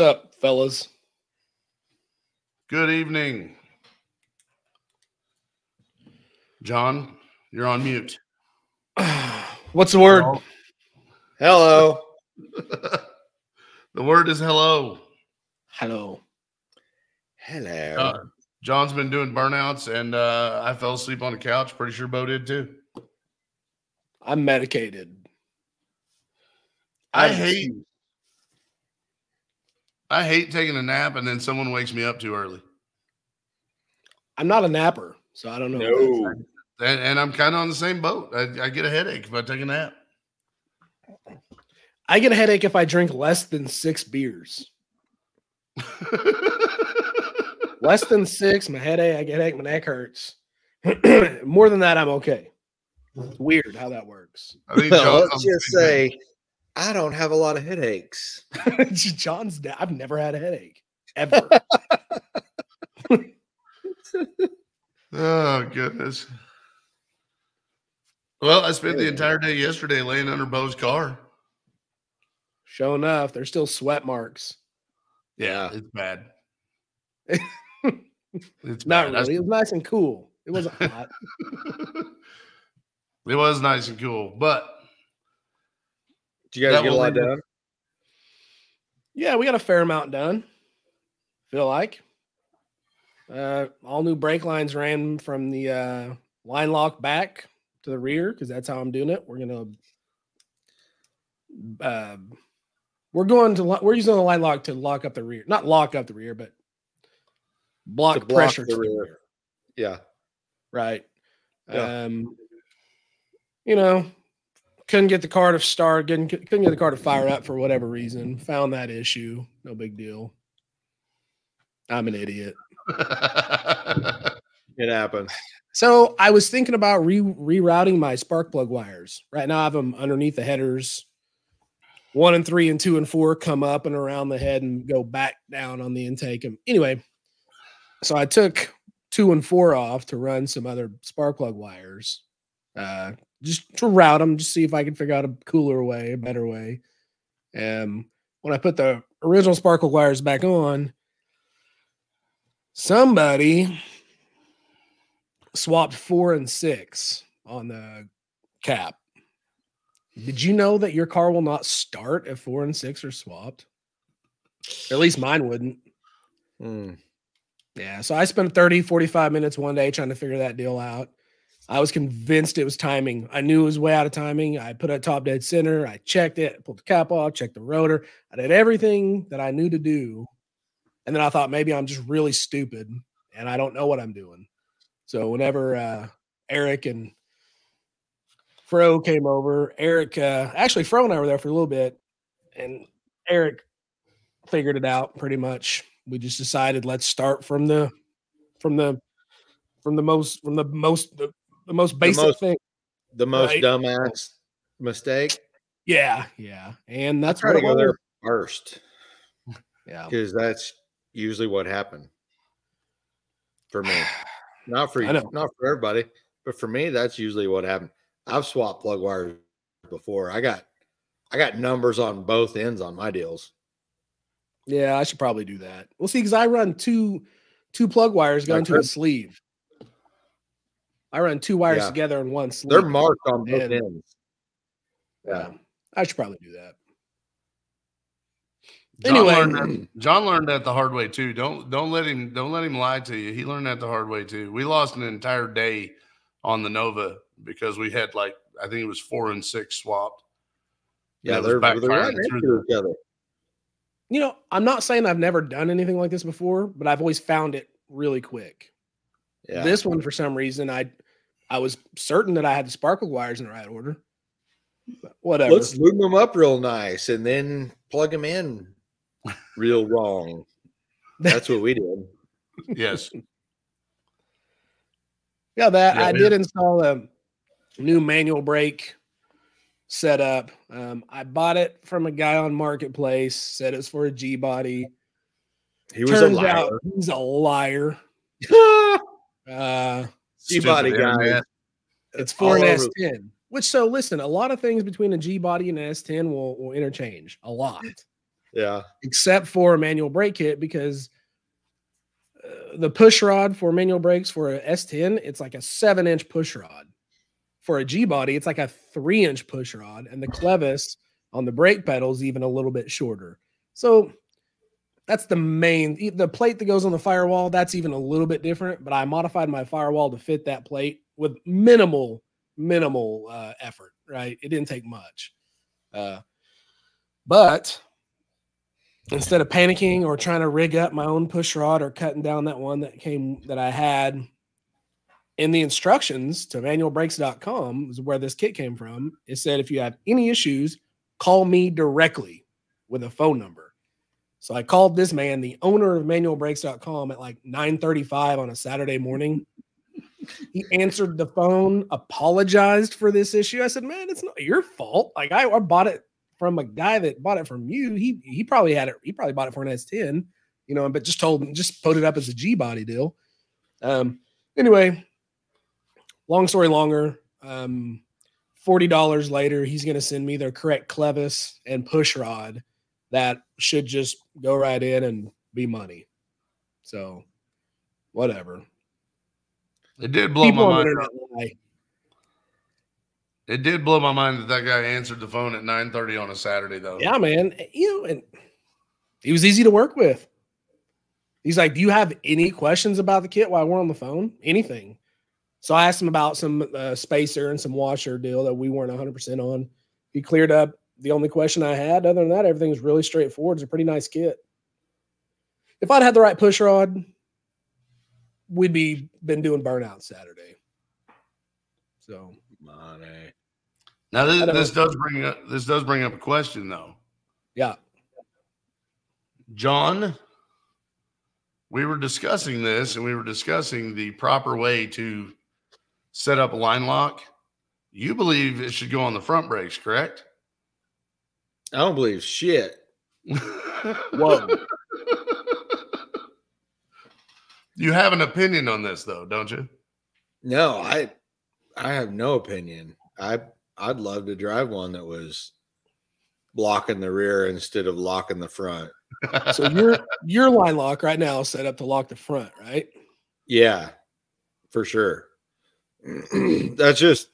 up, fellas? Good evening. John, you're on mute. What's the word? Hello. The word is hello. Hello. Hello. John's been doing burnouts, and I fell asleep on the couch. Pretty sure Bo did too. I'm medicated. I hate taking a nap and then someone wakes me up too early. I'm not a napper, so I don't know. No. And I'm kind of on the same boat. I get a headache if I take a nap. I get a headache if I drink less than 6 beers. Less than 6, my headache, I get headache, my neck hurts. More than that, I'm okay. It's weird how that works. I think Let's just say I don't have a lot of headaches. I've never had a headache ever. Oh, goodness. Well, I spent the entire day yesterday laying under Bo's car. Sure enough, there's still sweat marks. Yeah, it's bad. It's Not bad. really. It was nice and cool. It wasn't hot. It was nice and cool, but Did you guys get a lot done? Yeah, we got a fair amount done. Feel like. All new brake lines ran from the line lock back to the rear because that's how I'm doing it. We're using the line lock to lock up the rear, not lock up the rear, but block pressure to the rear. Yeah, right. Yeah. Couldn't get the car to start, couldn't get the car to fire up for whatever reason. Found that issue. No big deal. I'm an idiot. It happens. So I was thinking about rerouting my spark plug wires. Right now I have them underneath the headers. 1 and 3 and 2 and 4 come up and around the head and go back down on the intake. And anyway, so I took 2 and 4 off to run some other spark plug wires, just to route them, just see if I could figure out a cooler way, a better way. When I put the original spark plug wires back on, somebody swapped 4 and 6 on the cap. Did you know that your car will not start if 4 and 6 are swapped? Or at least mine wouldn't. Yeah, so I spent 30, 45 minutes one day trying to figure that deal out. I was convinced it was timing. I knew it was way out of timing. I put it top dead center. I checked it, pulled the cap off, checked the rotor. I did everything that I knew to do. And then I thought maybe I'm just really stupid and I don't know what I'm doing. So whenever Eric and Fro came over, actually Fro and I were there for a little bit, and Eric figured it out pretty much. We just decided let's start from the most basic thing. The most dumbass mistake. Yeah. And that's try to go there first. Yeah. Because that's usually what happened for me. Not for everybody, but for me, that's usually what happened. I've swapped plug wires before. I got numbers on both ends on my deals. Yeah, I should probably do that. Well, see, because I run two plug wires going to a sleeve. I run 2 wires together in one sleeve. They're marked on both ends. Yeah, I should probably do that. John learned that the hard way too. Don't let him lie to you. He learned that the hard way too. We lost an entire day on the Nova because we had I think it was 4 and 6 swapped. Yeah, they're right next to each other. I'm not saying I've never done anything like this before, but I've always found it really quick. Yeah. This one, for some reason, I was certain that I had the sparkle wires in the right order. But whatever. Let's lube them up real nice and then plug them in real wrong. That's what we did. Yes. Yeah, I did install a new manual brake setup. I bought it from a guy on Marketplace, said it's for a G body. He was a liar. Out he's a liar. G body guy. It's for an S10. Which, so listen, a lot of things between a G body and an S10 will interchange a lot. Yeah. Except for a manual brake kit, because the push rod for manual brakes for a S10, it's like a 7-inch push rod. For a G body, it's like a 3-inch push rod, and the clevis on the brake pedal is even a little bit shorter. So that's the plate that goes on the firewall. That's even a little bit different, but I modified my firewall to fit that plate with minimal effort. Right, it didn't take much, but instead of panicking or trying to rig up my own push rod or cutting down that one that I had in the instructions to manualbrakes.com is where this kit came from. It said, if you have any issues, call me directly with a phone number. So I called this man, the owner of manualbrakes.com, at like 9:35 on a Saturday morning. He answered the phone, apologized for this issue. I said, man, it's not your fault. Like I bought it from a guy that bought it from you. He probably had it. He probably bought it for an S10, but just put it up as a G body deal. Anyway, long story longer, $40 later, he's going to send me the correct clevis and push rod that should just go right in and be money. So whatever. It did blow my mind. It did blow my mind that guy answered the phone at 9:30 on a Saturday, though. Yeah, man. And he was easy to work with. He's like, do you have any questions about the kit while we're on the phone? Anything. So I asked him about some spacer and some washer deal that we weren't 100% on. He cleared up the only question I had. Other than that, everything was really straightforward. It's a pretty nice kit. If I'd had the right push rod, we'd been doing burnout Saturday. So money. Now this does bring up a question, though. Yeah. John, we were discussing this, and we were discussing the proper way to set up a line lock. You believe it should go on the front brakes, correct? I don't believe shit. Whoa. You have an opinion on this, though, don't you? No, I have no opinion. I'd love to drive one that was blocking the rear instead of locking the front. So your line lock right now is set up to lock the front, right? Yeah, for sure. That's just,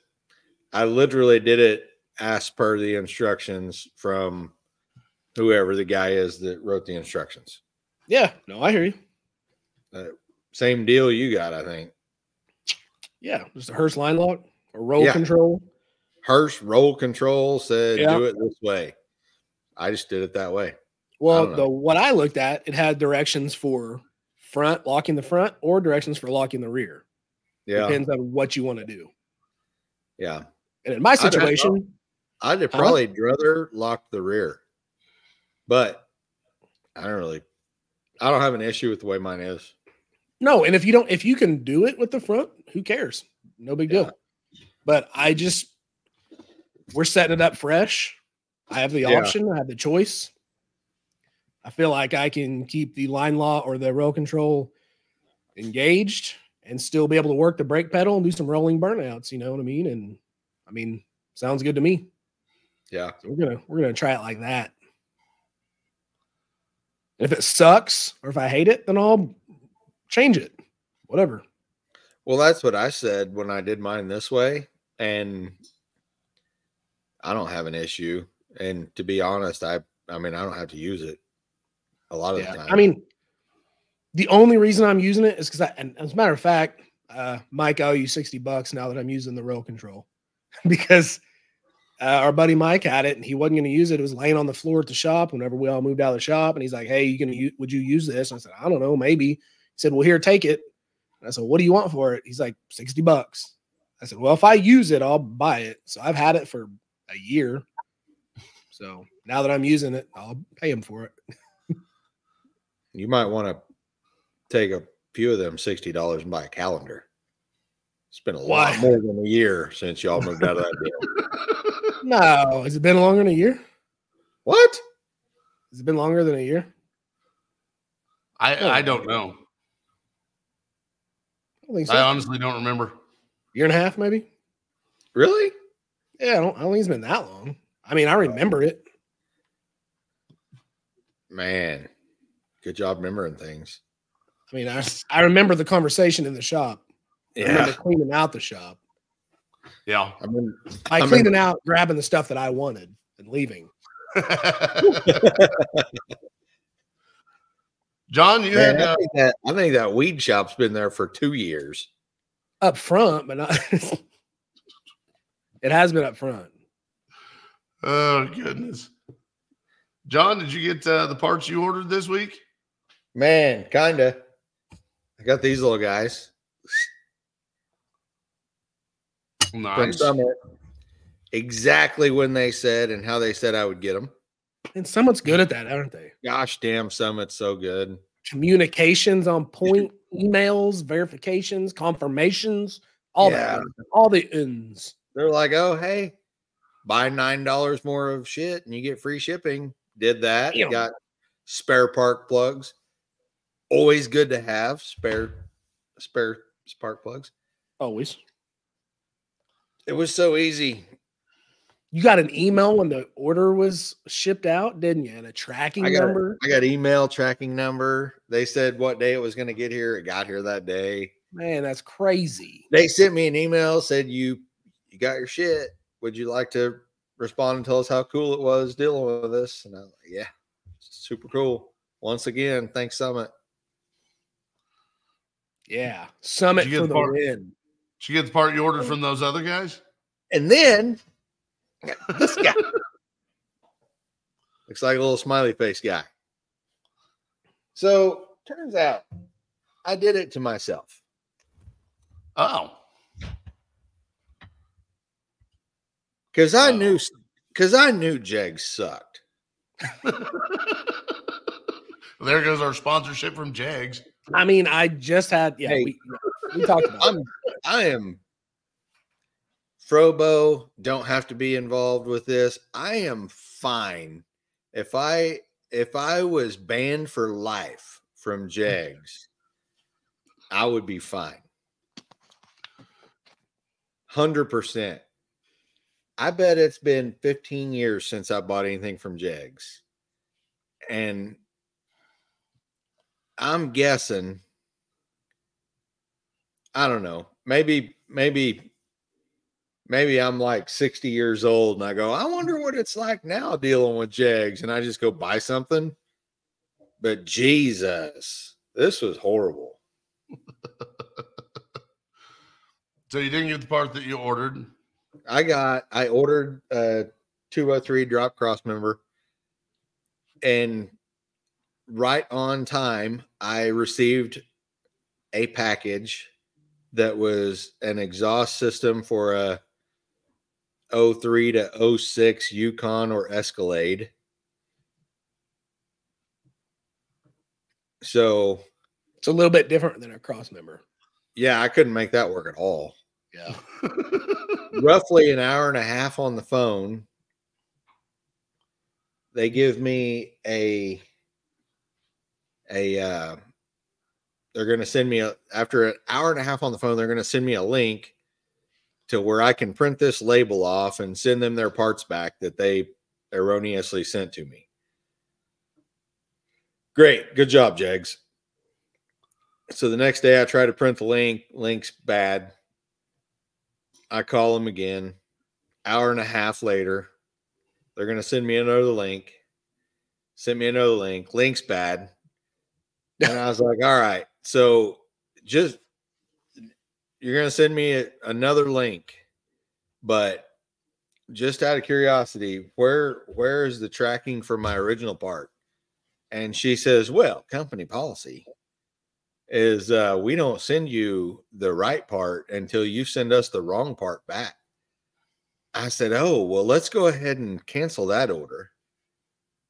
I literally did it as per the instructions from whoever the guy is that wrote the instructions. Yeah, no, I hear you. Same deal you got, I think. Yeah, just a Hurst line lock or roll control. Hurst roll control said do it this way. I just did it that way. Well, what I looked at, it had directions for front, locking the front, or directions for locking the rear. Yeah. Depends on what you want to do. Yeah. And in my situation, I'd probably rather lock the rear. But I don't have an issue with the way mine is. No, and if you can do it with the front, who cares? No big deal. But we're setting it up fresh. I have the option. I have the choice. I feel like I can keep the line lock or the roll control engaged and still be able to work the brake pedal and do some rolling burnouts. You know what I mean? And I mean, sounds good to me. Yeah. So we're gonna try it like that. And if it sucks or if I hate it, then I'll change it. Whatever. Well, that's what I said when I did mine this way, and I don't have an issue. And to be honest, I don't have to use it a lot of the time. I mean, the only reason I'm using it is because and as a matter of fact, Mike, I owe you $60 now that I'm using the roll control because our buddy Mike had it and he wasn't going to use it. It was laying on the floor at the shop whenever we all moved out of the shop. And he's like, hey, would you use this? And I said, I don't know, maybe. He said, well, here, take it. And I said, what do you want for it? He's like, $60. I said, well, if I use it, I'll buy it. So I've had it for a year. So now that I'm using it, I'll pay him for it. You might want to take a few of them $60 and buy a calendar. It's been a lot more than a year since y'all moved out of that deal. No, has it been longer than a year? What? Has it been longer than a year? I don't know. I don't think so. I honestly don't remember. Year and a half, maybe. Really? Yeah, I don't think it's been that long. I mean, I remember it. Man, good job remembering things. I mean, I remember the conversation in the shop. Yeah. I remember cleaning out the shop. Yeah. By cleaning out, grabbing the stuff that I wanted and leaving. John, you had I think that weed shop's been there for 2 years. Up front, but not it has been up front. Oh goodness. John, did you get the parts you ordered this week? Man, kinda. I got these little guys. Nice. Exactly when they said and how they said I would get them. And Summit's good at that, aren't they? Gosh damn, Summit's so good. Communications on point, emails, verifications, confirmations, all that. All the ends. They're like, oh, hey, buy $9 more of shit and you get free shipping. Did that. Damn. Got spare spark plugs. Always good to have spare spark plugs. Always. It was so easy. You got an email when the order was shipped out, didn't you? And a tracking number? I got email tracking number. They said what day it was going to get here. It got here that day. Man, that's crazy. They sent me an email, said you got your shit. Would you like to respond and tell us how cool it was dealing with this? And I was like, yeah, super cool. Once again, thanks, Summit. Yeah, Summit for the win. Did you get the part you ordered from those other guys? And then this guy looks like a little smiley face guy. So turns out I did it to myself. Oh, because I knew Jegs sucked. There goes our sponsorship from Jegs. I mean, I just had we talked about it. I am Frobo, don't have to be involved with this. I am fine. If I was banned for life from Jegs, I would be fine. 100%. I bet it's been 15 years since I bought anything from Jegs. And I'm guessing, I don't know, maybe I'm like 60 years old and I go, I wonder what it's like now dealing with Jegs, and I just go buy something. But Jesus, this was horrible. So you didn't get the part that you ordered? I ordered a 203 drop cross member, and right on time, I received a package that was an exhaust system for a 03 to 06 Yukon or Escalade. So it's a little bit different than a cross member. Yeah, I couldn't make that work at all. Yeah. Roughly an hour and a half on the phone. They give me they're going to send me after an hour and a half on the phone, they're going to send me a link to where I can print this label off and send them their parts back that they erroneously sent to me. Great. Good job, Jegs. So the next day I try to print the link's bad. I call them again. Hour and a half later, they're going to send me another link. Send me another link. Link's bad. And I was like, all right, so just, you're going to send me another link, but just out of curiosity, where is the tracking for my original part? And she says, well, company policy is we don't send you the right part until you send us the wrong part back. I said, oh, well, let's go ahead and cancel that order.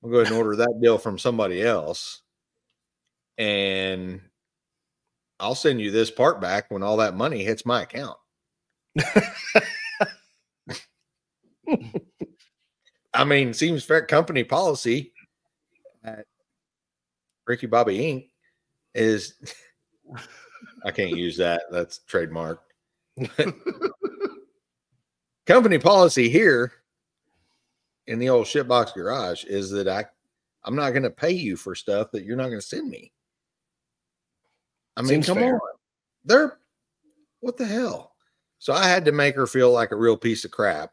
We'll go ahead and order that deal from somebody else. And I'll send you this part back when all that money hits my account. I mean, seems fair. Company policy at Ricky Bobby Inc. is, I can't use that. That's trademark. Company policy here in the old shitbox garage is that I'm not going to pay you for stuff that you're not going to send me. I mean, Seems come fair. on. What the hell? So I had to make her feel like a real piece of crap.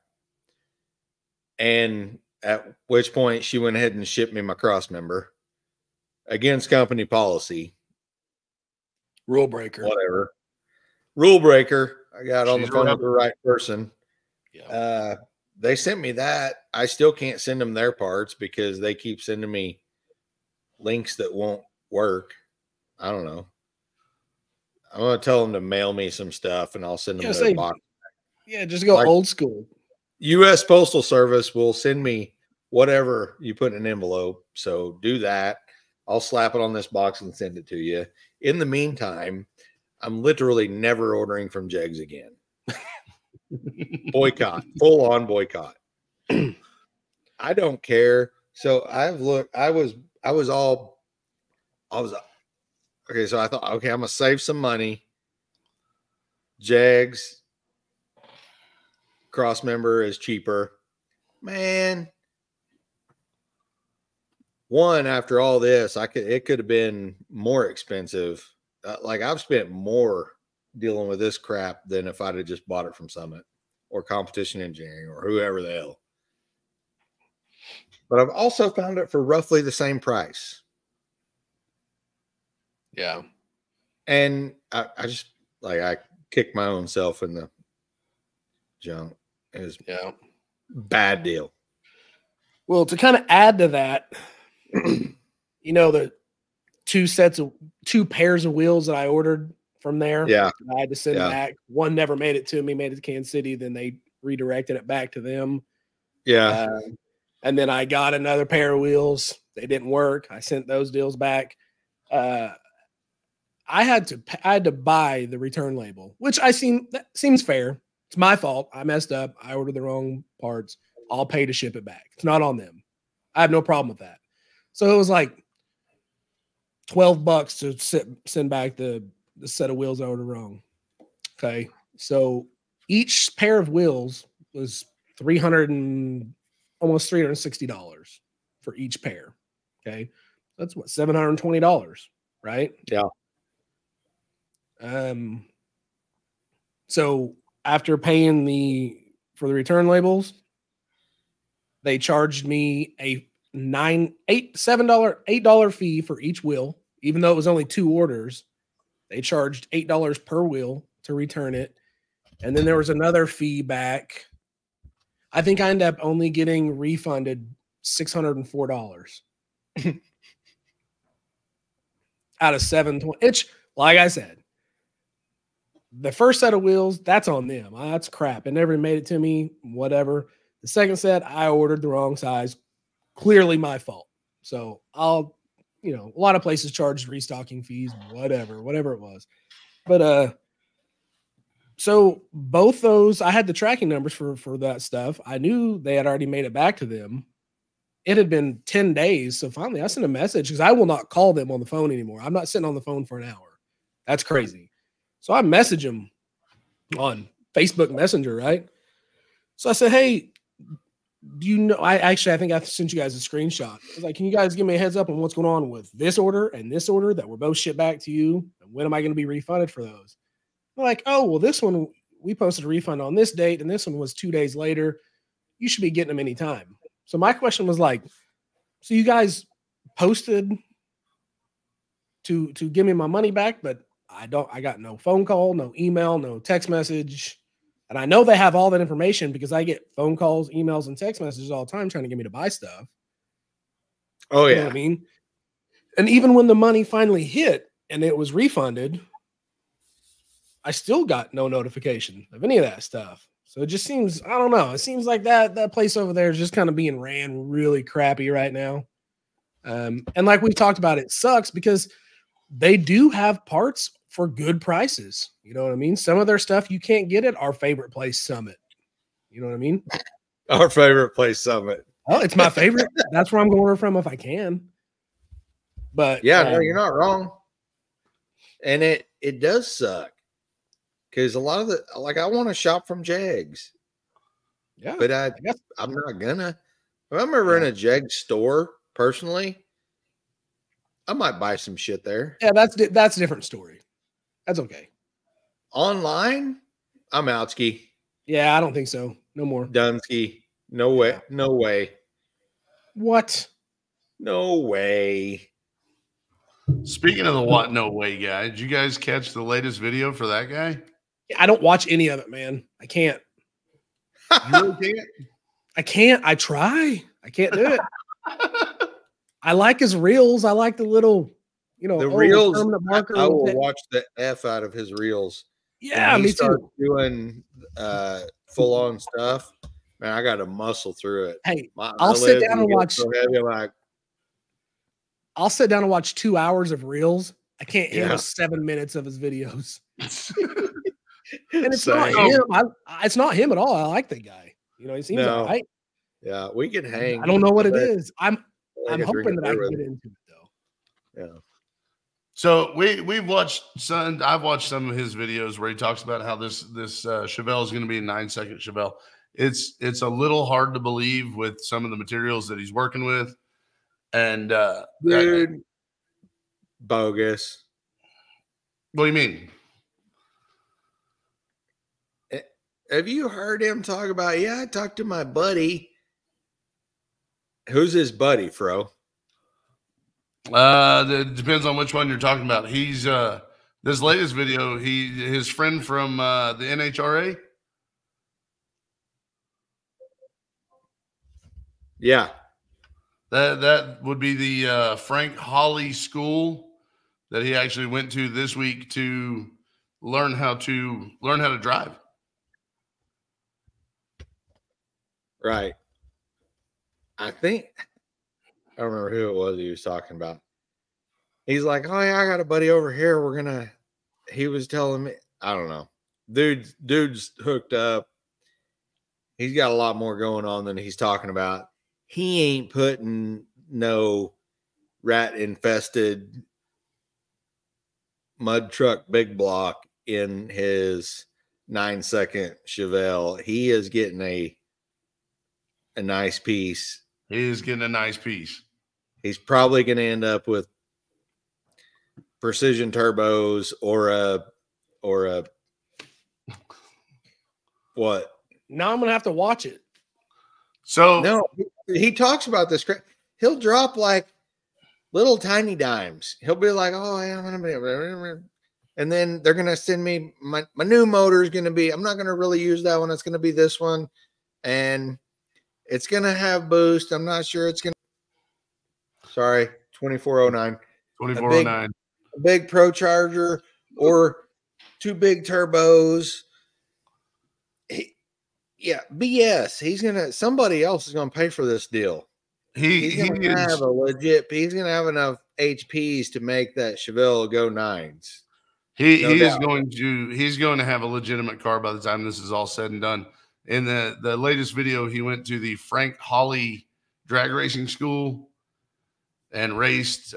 And at which point she went ahead and shipped me my cross member against company policy. Rule breaker. Whatever. Rule breaker. I got on the phone with the right person. Yeah. They sent me that. I still can't send them their parts because they keep sending me links that won't work. I don't know. I'm going to tell them to mail me some stuff and I'll send them their box. Yeah, just go old school. U.S. Postal Service will send me whatever you put in an envelope. So do that. I'll slap it on this box and send it to you. In the meantime, I'm literally never ordering from Jegs again. Boycott, full on boycott. I don't care. So okay. So I thought, okay, I'm gonna save some money. Jegs cross member is cheaper, man. One, after all this, it could have been more expensive. Like I've spent more dealing with this crap than if I'd have just bought it from Summit or Competition Engineering or whoever the hell. But I've also found it for roughly the same price. Yeah. And I just I kicked my own self in the junk. It was bad deal. Well, to kind of add to that, you know, the two pairs of wheels that I ordered from there. Yeah. I had to send back. One never made it to me, made it to Kansas City. Then they redirected it back to them. Yeah. And then I got another pair of wheels. They didn't work. I sent those deals back. I had to buy the return label, which that seems fair. It's my fault. I messed up. I ordered the wrong parts. I'll pay to ship it back. It's not on them. I have no problem with that. So it was like $12 to send back the set of wheels I ordered wrong. Okay. So each pair of wheels was almost $360 for each pair. Okay. That's what, $720, right? Yeah. So after paying for the return labels, they charged me a $8 fee for each wheel, even though it was only 2 orders. They charged $8 per wheel to return it. And then there was another fee back. I think I ended up only getting refunded $604 out of $720. Which, like I said, the first set of wheels, that's on them. That's crap. It never made it to me, whatever. The second set, I ordered the wrong size. Clearly my fault. So a lot of places charged restocking fees, whatever it was. But so both those, I had the tracking numbers for that stuff. I knew they had already made it back to them. It had been 10 days. So finally I sent a message because I will not call them on the phone anymore. I'm not sitting on the phone for an hour. That's crazy. So I message them on Facebook Messenger, right? So I said, hey, do you know, I think I sent you guys a screenshot. I was like, can you guys give me a heads up on what's going on with this order and this order that were both shipped back to you? And when am I going to be refunded for those? They're like, oh, well, this one, we posted a refund on this date and this one was 2 days later. You should be getting them anytime. So my question was like, so you guys posted to give me my money back, but I got no phone call, no email, no text message. And I know they have all that information because I get phone calls, emails, and text messages all the time trying to get me to buy stuff. Oh, yeah. You know what I mean? And even when the money finally hit and it was refunded, I still got no notification of any of that stuff. So it just seems, I don't know. It seems like that place over there is just kind of being ran really crappy right now. And like we've talked about, it sucks because they do have parts for good prices. You know what I mean? Some of their stuff you can't get at our favorite place, Summit. You know what I mean? Our favorite place, Summit. Oh, it's my favorite. That's where I'm going to order from if I can. But yeah, no, you're not wrong. And it does suck because a lot of I want to shop from Jegs. Yeah, but I'm not gonna. If I'm ever in a Jegs store personally, I might buy some shit there. Yeah, that's a different story. That's okay. Online, I'm out ski. Yeah, I don't think so. No more. Dunsky. No way. No way. What? No way. Speaking of the what no way guy, did you guys catch the latest video for that guy? I don't watch any of it, man. I can't. You really can't? I can't. I try. I can't do it. I like his reels. I like the little, the reels. I will watch the F out of his reels. Yeah, me too. Doing full on stuff, man. I got to muscle through it. Hey, I'll sit down and watch. So heavy, I'll sit down and watch 2 hours of reels. I can't handle 7 minutes of his videos. And it's not him. It's not him at all. I like the guy. He seems all right. Yeah, we can hang. I don't know what it is. I'm hoping that I can get into it though. Yeah. So we've watched some. I've watched some of his videos where he talks about how this Chevelle is going to be a 9-second Chevelle. It's a little hard to believe with some of the materials that he's working with, and dude, bogus. What do you mean? Have you heard him talk about? Yeah, I talked to my buddy. Who's his buddy, Fro? It depends on which one you're talking about. He's this latest video. His friend from the NHRA. Yeah, that would be the Frank Hawley school that he actually went to this week to learn how to drive. Right. I don't remember who it was he was talking about. He's like, oh yeah, I got a buddy over here. He was telling me, I don't know. Dude's hooked up. He's got a lot more going on than he's talking about. He ain't putting no rat infested mud truck big block in his 9-second Chevelle. He is getting a nice piece. He is getting a nice piece. He's probably going to end up with precision turbos or a what? Now I'm going to have to watch it. So no, he talks about this. He'll drop like little tiny dimes. He'll be like, oh, yeah, I'm going to be, and then they're going to send me my new motor is going to be, I'm not going to really use that one. It's going to be this one. And it's going to have boost. I'm not sure it's going to. Sorry, 2409. 2409. A big Pro Charger or 2 big turbos. BS. Somebody else is going to pay for this deal. He's going to have he's going to have enough HPs to make that Chevelle go 9s. He's going to have a legitimate car by the time this is all said and done. In the latest video, he went to the Frank Hawley drag racing school and raced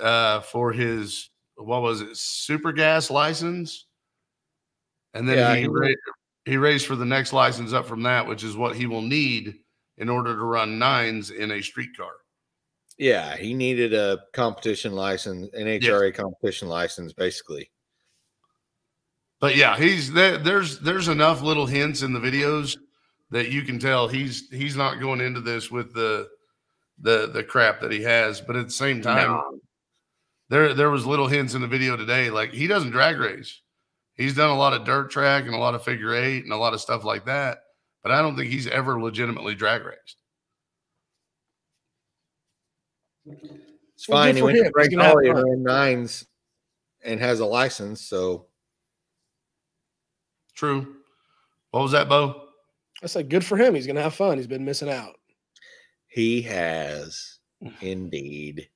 for his, what was it, super gas license. And then he raced for the next license up from that, which is what he will need in order to run 9s in a street car. Yeah, he needed a competition license, an HRA competition license, basically. But yeah, there's enough little hints in the videos that you can tell he's not going into this with the crap that he has. But at the same time, there was little hints in the video today, like he doesn't drag race. He's done a lot of dirt track and a lot of figure 8 and a lot of stuff like that. But I don't think he's ever legitimately drag raced. It's fine. He went to Frank Hawley and ran 9s and has a license. So true. What was that, Bo? I said, good for him. He's going to have fun. He's been missing out. He has, indeed.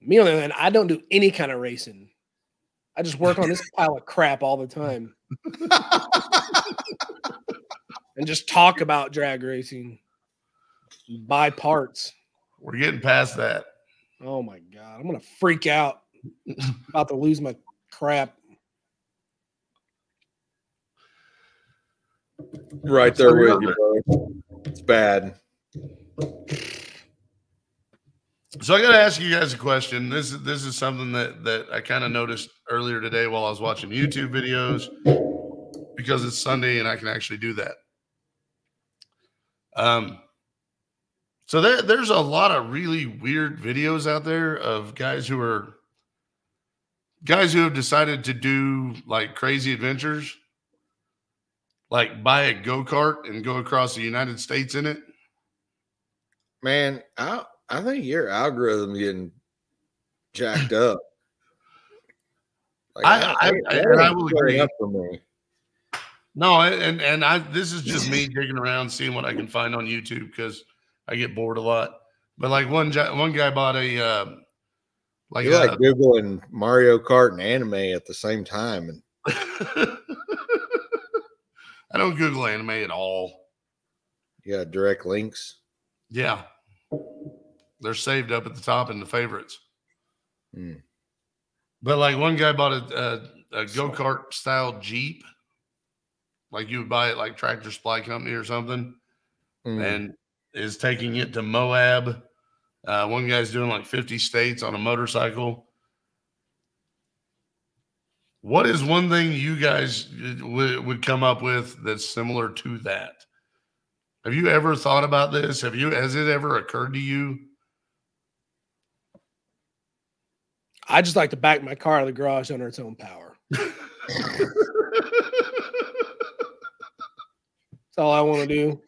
Me, on the other hand, I don't do any kind of racing. I just work on this pile of crap all the time. And just talk about drag racing. Buy parts. We're getting past that. Oh, my God. I'm going to freak out. About to lose my crap. Right there with you, bro. It's bad. So I got to ask you guys a question. This is something that I kind of noticed earlier today while I was watching YouTube videos, because it's Sunday and I can actually do that. So there's a lot of really weird videos out there of guys who have decided to do like crazy adventures, like buy a go-kart and go across the United States in it. Man, I think your algorithm getting jacked up. Like, I will agree. Up for me. No, and this is just me digging around, seeing what I can find on YouTube, because I get bored a lot. But like one guy bought a like Googling Mario Kart and anime at the same time, and I don't Google anime at all. Yeah, direct links. Yeah, they're saved up at the top in the favorites. But like one guy bought a go-kart style Jeep, like you would buy it like Tractor Supply Company or something, and is taking it to Moab. One guy's doing like 50 states on a motorcycle. What is one thing you guys would come up with that's similar to that? Have you ever thought about this? Has it ever occurred to you? I just like to back my car out of the garage under its own power. That's all I want to do.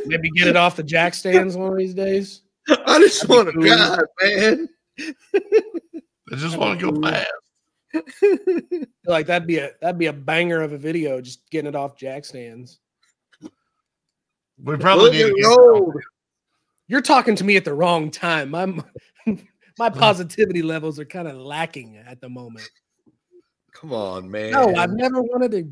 Maybe get it off the jack stands one of these days. I just want to drive, man. I just want to go fast. Like that'd be a banger of a video, just getting it off jack stands. We probably need to get You're talking to me at the wrong time. My positivity levels are kind of lacking at the moment. Come on, man. No, I've never wanted to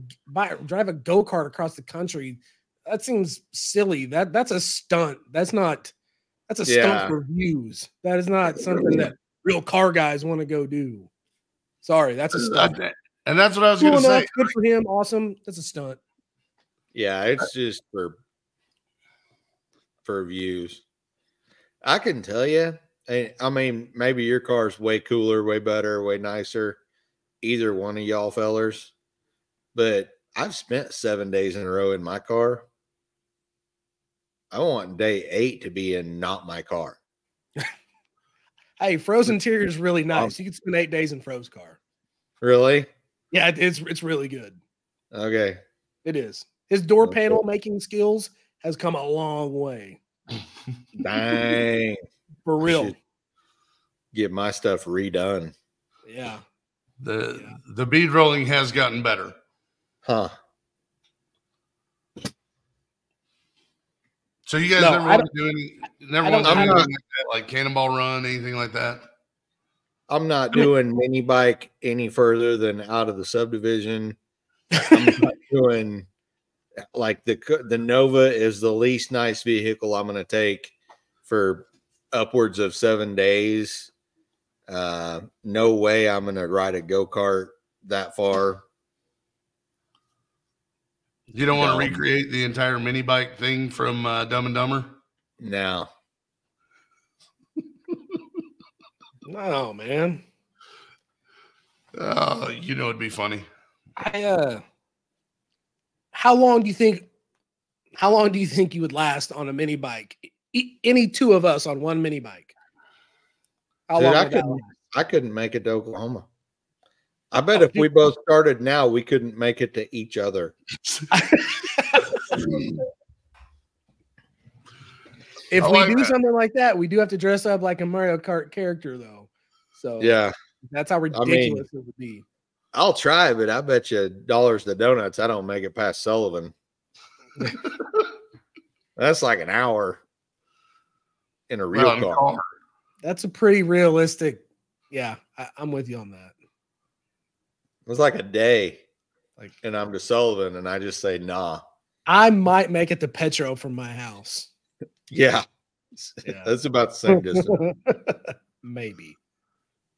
drive a go-kart across the country. That seems silly. That's a stunt. That's a stunt for views. That is not something that real car guys want to go do. Sorry, that's a stunt. And that's what I was going to say. Good for him. Awesome. That's a stunt. Yeah, it's just for views. I can tell you. I mean, maybe your car's way cooler, way better, way nicer. Either one of y'all fellers. But I've spent 7 days in a row in my car. I want day 8 to be in not my car. Hey, Fro's interior is really nice. You can spend 8 days in Fro's car. Really? Yeah, it's really good. Okay. It is. His door panel making skills has come a long way. Dang. For real. Get my stuff redone. Yeah. The bead rolling has gotten better. Huh. So you guys never want to do anything like that, like Cannonball Run, anything like that? I'm not doing mini bike any further than out of the subdivision. I'm not doing like the Nova is the least nice vehicle I'm going to take for upwards of 7 days. No way I'm going to ride a go-kart that far. You don't want to recreate the entire mini bike thing from Dumb and Dumber? No. No, man. Oh, it'd be funny. How long do you think you would last on a mini bike? Any two of us on one mini bike. How long would that last? I couldn't make it to Oklahoma. I bet if we both started now, we couldn't make it to each other. If we do something like that, we do have to dress up like a Mario Kart character, though. So yeah, that's how ridiculous it would be. I'll try, but I bet you dollars to donuts I don't make it past Sullivan. That's like an hour in a real car. That's a pretty realistic. Yeah, I'm with you on that. It was like a day, and I'm to Sullivan, and I just say nah. I might make it to Petro from my house. Yeah. That's about the same distance. Maybe.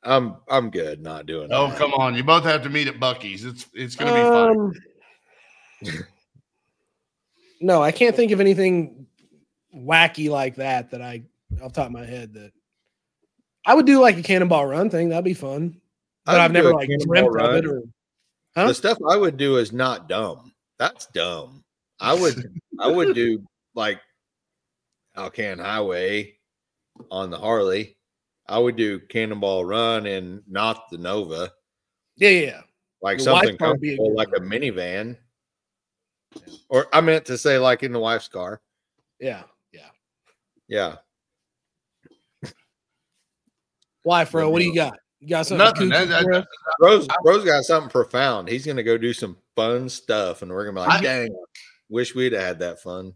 I'm good not doing that. Oh, come on. You both have to meet at Buc-ee's. It's going to be fun. No, I can't think of anything wacky like that I off the top of my head that I would do like a Cannonball Run thing. That'd be fun. But I've never like dreamt of it. Or the stuff I would do is not dumb. That's dumb. I would do like Alcan Highway on the Harley. I would do Cannonball Run and not the Nova. Yeah. Like something comfortable, like a minivan. Or I meant to say like in the wife's car. Yeah. Why, Fro? What do you got? You got something? Nothing. Bro's got something profound. He's gonna go do some fun stuff, and we're gonna be like, dang, wish we'd have had that fun.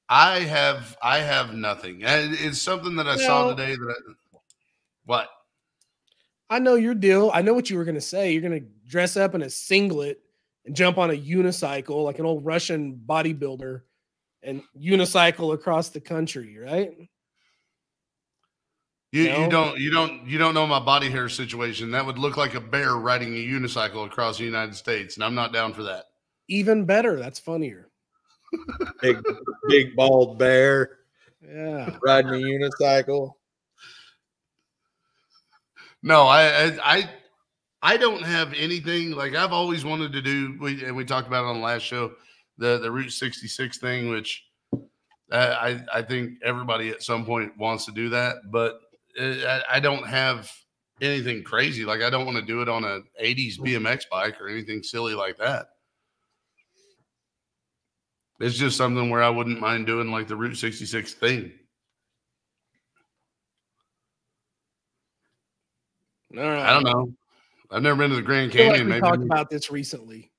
I have nothing. It's something that I saw today what? I know your deal. I know what you were gonna say. You're gonna dress up in a singlet and jump on a unicycle like an old Russian bodybuilder and unicycle across the country, right? You don't know my body hair situation. That would look like a bear riding a unicycle across the United States, and I'm not down for that. Even better. That's funnier. big bald bear. Yeah. Riding a unicycle. No, I don't have anything like I've always wanted to do. We talked about it on the last show, the Route 66 thing, which I think everybody at some point wants to do that, but I don't have anything crazy. Like I don't want to do it on an 80s BMX bike or anything silly like that. It's just something where I wouldn't mind doing like the Route 66 thing. All right. I don't know. I've never been to the Grand Canyon. We talked about this recently.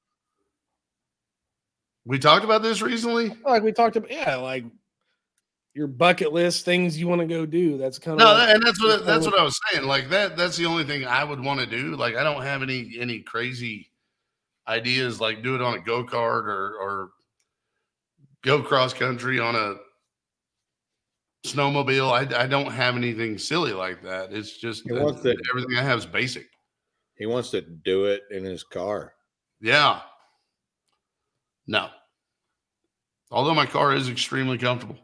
We talked about this recently? Like we talked about, like your bucket list things you want to go do. That's kind of and that's what I was saying. Like that's the only thing I would want to do. Like I don't have any crazy ideas like do it on a go-kart or go cross country on a snowmobile. I don't have anything silly like that. It's just everything I have is basic. He wants to do it in his car. Yeah. No. Although my car is extremely comfortable.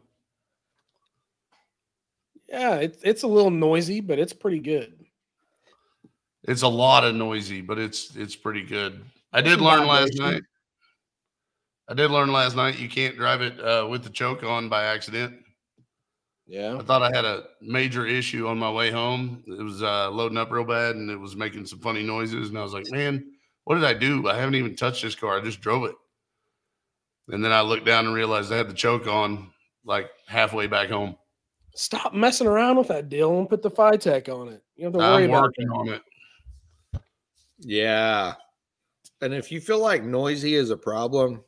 Yeah, it's a little noisy, but it's pretty good. It's a lot of noisy, but it's pretty good. I did learn last night you can't drive it with the choke on by accident. Yeah. I thought I had a major issue on my way home. It was loading up real bad, and it was making some funny noises. And I was like, man, what did I do? I haven't even touched this car. I just drove it. And then I looked down and realized I had the choke on like halfway back home. Stop messing around with that deal and put the Phytech on it. You don't have to worry about it. I'm working on it. Yeah. And if you feel like noisy is a problem,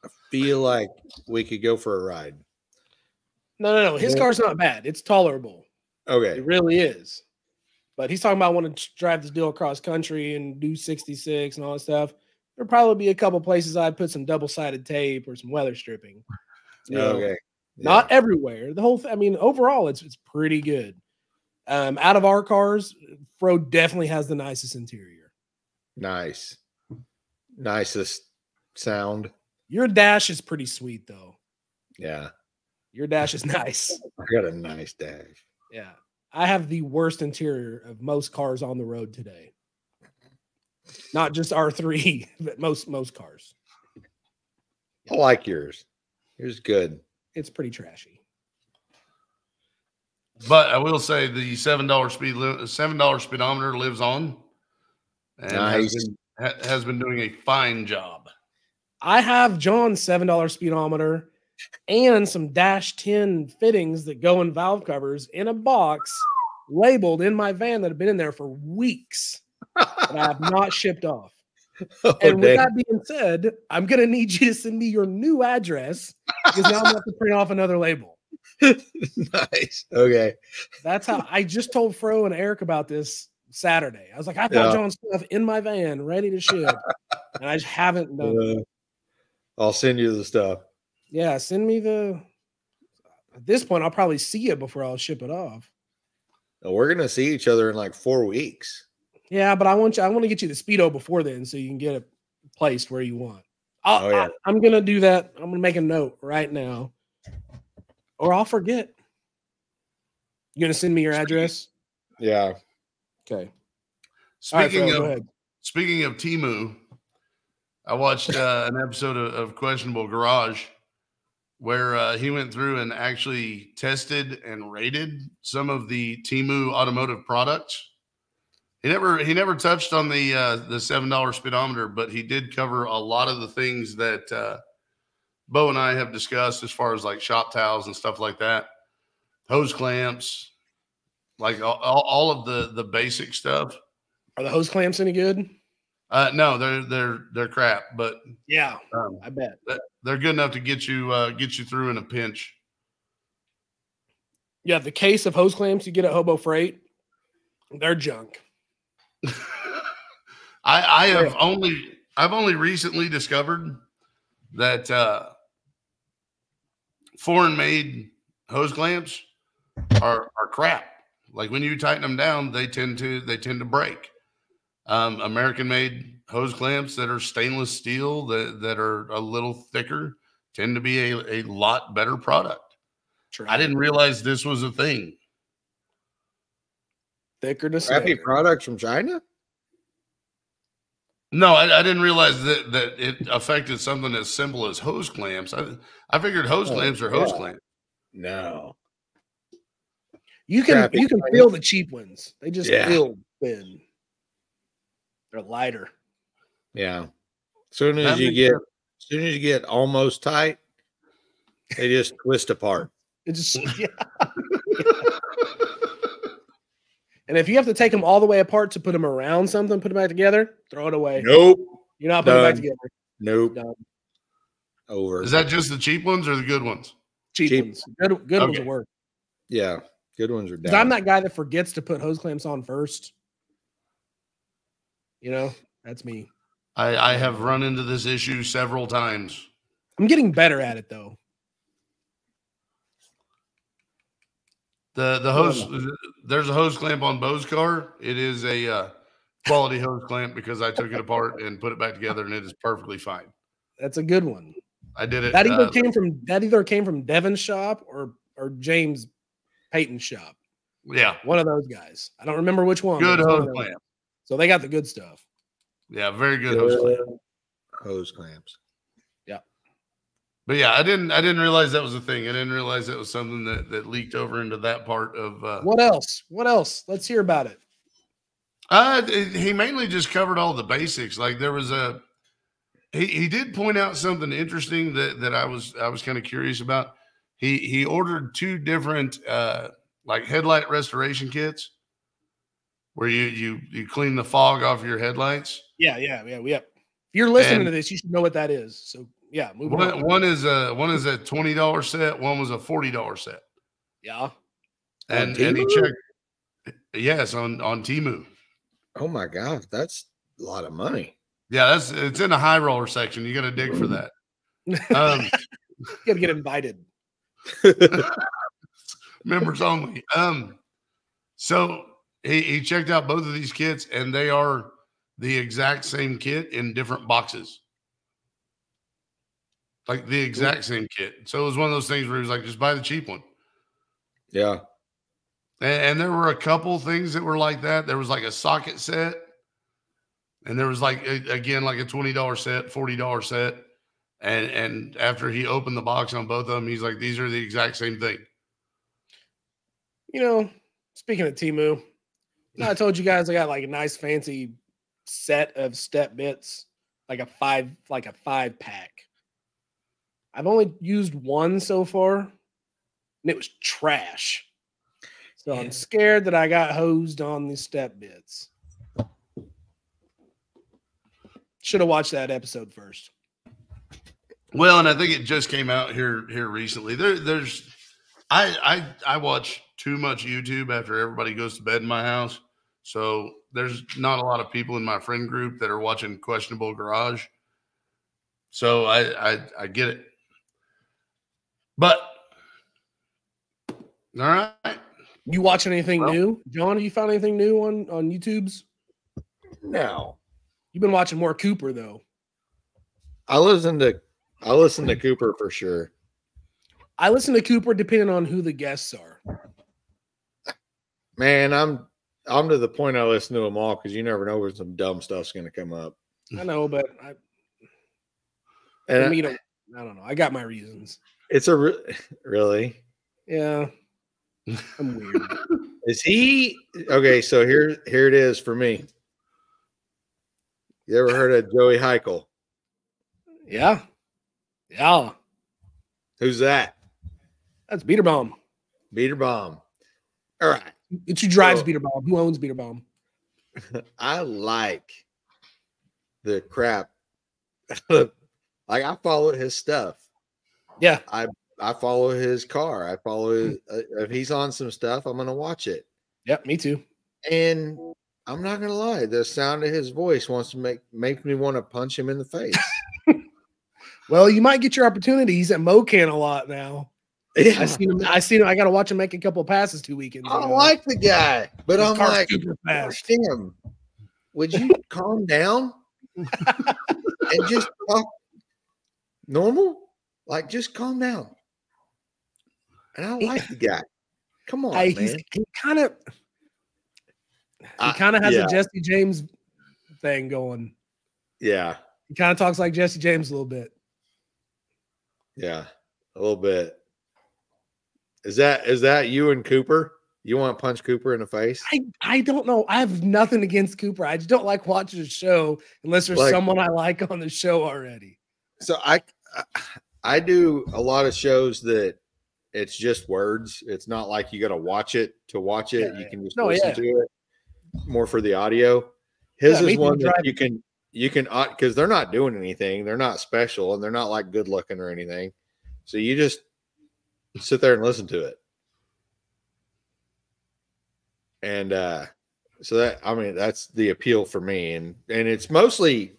I feel like we could go for a ride. No. His car's not bad. It's tolerable. Okay. It really is. But he's talking about wanting to drive this deal across country and do 66 and all that stuff. There'll probably be a couple places I'd put some double-sided tape or some weather stripping. Okay. Yeah. Not everywhere. The whole overall, it's pretty good. Out of our cars, Fro definitely has the nicest interior. Nice. Nicest sound. Your dash is pretty sweet, though. Yeah. Your dash is nice. I got a nice dash. Yeah. I have the worst interior of most cars on the road today. Not just R3, but most cars. I like yours. Yours good. It's pretty trashy. But I will say the $7 speedometer lives on, and has been doing a fine job. I have John's $7 speedometer and some Dash 10 fittings that go in valve covers in a box labeled in my van that have been in there for weeks that I have not shipped off. And with that being said, I'm going to need you to send me your new address because now I'm going to have to print off another label. Nice. Okay. That's how I just told Fro and Eric about this Saturday. I was like, I got John's stuff in my van ready to ship. And I just haven't done it. I'll send you the stuff. Yeah, send me at this point, I'll probably see it before I'll ship it off. We're going to see each other in like 4 weeks. Yeah, but I want to get you the Speedo before then so you can get it placed where you want. I'm going to do that. I'm going to make a note right now. Or I'll forget. You going to send me your address? Yeah. Okay. Speaking of Temu, I watched an episode of Questionable Garage where he went through and actually tested and rated some of the Temu automotive products. He never touched on the $7 speedometer, but he did cover a lot of the things that Bo and I have discussed as far as like shop towels and stuff like that, hose clamps, like all of the basic stuff. Are the hose clamps any good? No, they're crap, but yeah, I bet they're good enough to get you through in a pinch. Yeah, the case of hose clamps you get at Hobo Freight, they're junk. I've only recently discovered that foreign made hose clamps are crap. Like when you tighten them down, they tend to break. American made hose clamps that are stainless steel that are a little thicker tend to be a lot better product. I didn't realize this was a thing. Thicker to crappy products from China? No, I didn't realize that it affected something as simple as hose clamps. I figured hose clamps are hose clamps. No. You can feel the cheap ones. They just feel thin. They're lighter. Yeah. As soon as you get almost tight, they just twist apart. It just And if you have to take them all the way apart to put them around something, put them back together, throw it away. Nope. You're not putting them back together. Nope. Done. Over. Is that just the cheap ones or the good ones? Cheap ones. Good ones will work. Yeah. Good ones are down. I'm that guy that forgets to put hose clamps on first. You know, that's me. I have run into this issue several times. I'm getting better at it though. The hose, there's a hose clamp on Bo's car. It is a quality hose clamp because I took it apart and put it back together, and it is perfectly fine. That's a good one. I did it. That either came from Devin's shop or James Payton's shop. Yeah, one of those guys. I don't remember which one. Good hose clamp. So they got the good stuff. Yeah, very good hose clamp. Hose clamps. Yeah. But yeah, I didn't realize that was a thing. I didn't realize that was something that leaked over into that part of. What else? Let's hear about it. He mainly just covered all the basics. Like there was he did point out something interesting that I was kind of curious about. He ordered 2 different like headlight restoration kits where you clean the fog off your headlights. Yeah. If you're listening to this, you should know what that is. So yeah, one is a $20 set, one was a $40 set. Yeah. And he checked on Temu. Oh my God, that's a lot of money. Yeah, it's in the high roller section. You got to dig for that. You got to get invited. Members only. So he checked out both of these kits, and they are the exact same kit in different boxes. Like the exact same kit. So it was one of those things where he was like, just buy the cheap one. Yeah. And there were a couple things that were like that. There was like a socket set. And there was like, again, like a $20 set, $40 set. And after he opened the box on both of them, he's like, these are the exact same thing. You know, speaking of Temu, I told you guys I got like a nice fancy set of step bits, like a 5-pack. I've only used one so far, and it was trash. So I'm scared that I got hosed on the step bits. Should have watched that episode first. Well, and I think it just came out here recently. I watch too much YouTube after everybody goes to bed in my house. So there's not a lot of people in my friend group that are watching Questionable Garage. So I get it. But all right. You watching anything new? John, have you found anything new on YouTube's? No. You've been watching more Cooper though. I listen to Cooper for sure. I listen to Cooper depending on who the guests are. Man, I'm to the point I listen to them all because you never know where some dumb stuff's going to come up. I know, but I don't know. I got my reasons. It's really? Yeah. I'm weird. Is he okay? So here it is for me. You ever heard of Joey Heikel? Yeah. Yeah. Who's that? That's Beater Bomb. Beater Bomb. All right. It's who drives Beater Bomb. Who owns Beater Bomb? I like the crap. Like I follow his stuff. Yeah. I follow his car. I follow his, if he's on some stuff, I'm gonna watch it. Yep, me too. And I'm not gonna lie, the sound of his voice wants to make me want to punch him in the face. Well, you might get your opportunities at Mocan a lot now. Yeah. I seen him. I got to watch him make a couple of passes 2 weekends ago. I like the guy, but I'm like, damn, would you calm down and just talk normal? Like, just calm down. And I like the guy. Come on, man. He kind of has a Jesse James thing going. Yeah. He kind of talks like Jesse James a little bit. Yeah, a little bit. Is that you and Cooper? You want to punch Cooper in the face? I don't know. I have nothing against Cooper. I just don't like watching the show unless there's someone I like on the show already. So I do a lot of shows that it's just words. It's not like you got to watch it to watch it. You can just listen to it more for the audio. His is one that you can because they're not doing anything. They're not special and they're not like good looking or anything. So you just sit there and listen to it. And so that's the appeal for me. And it's mostly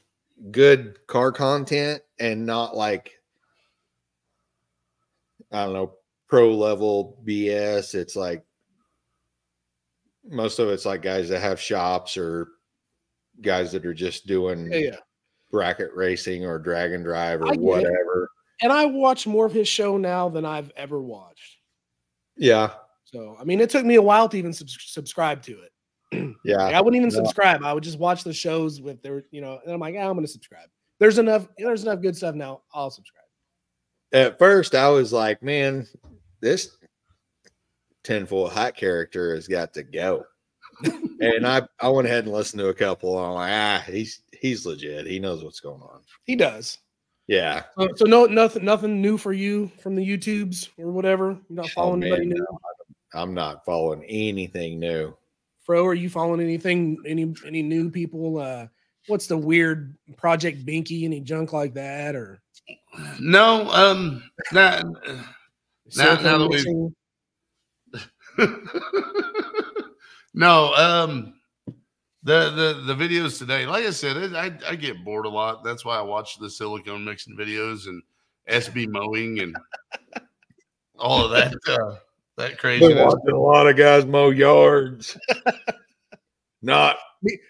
good car content and not like, I don't know, pro level BS. It's like most of it's like guys that have shops or guys that are just doing bracket racing or drag and drive or whatever. And I watch more of his show now than I've ever watched. Yeah. So, I mean, it took me a while to even subscribe to it. Yeah. Like, I wouldn't even subscribe. I would just watch the shows with their, and I'm like, I'm going to subscribe. There's enough good stuff now. I'll subscribe. At first, I was like, man, this tinfoil hat character has got to go. And I went ahead and listened to a couple. And I'm like, he's legit. He knows what's going on. He does. Yeah. So nothing new for you from the YouTubes or whatever. You're not following anybody new. No, I'm not following anything new. Fro, are you following anything? Any new people? What's the weird Project Binky? Any junk like that or? No. Now that no. The videos today, like I said, I get bored a lot. That's why I watch the silicone mixing videos and SB mowing and all of that. That crazy. Been watching a lot of guys mow yards.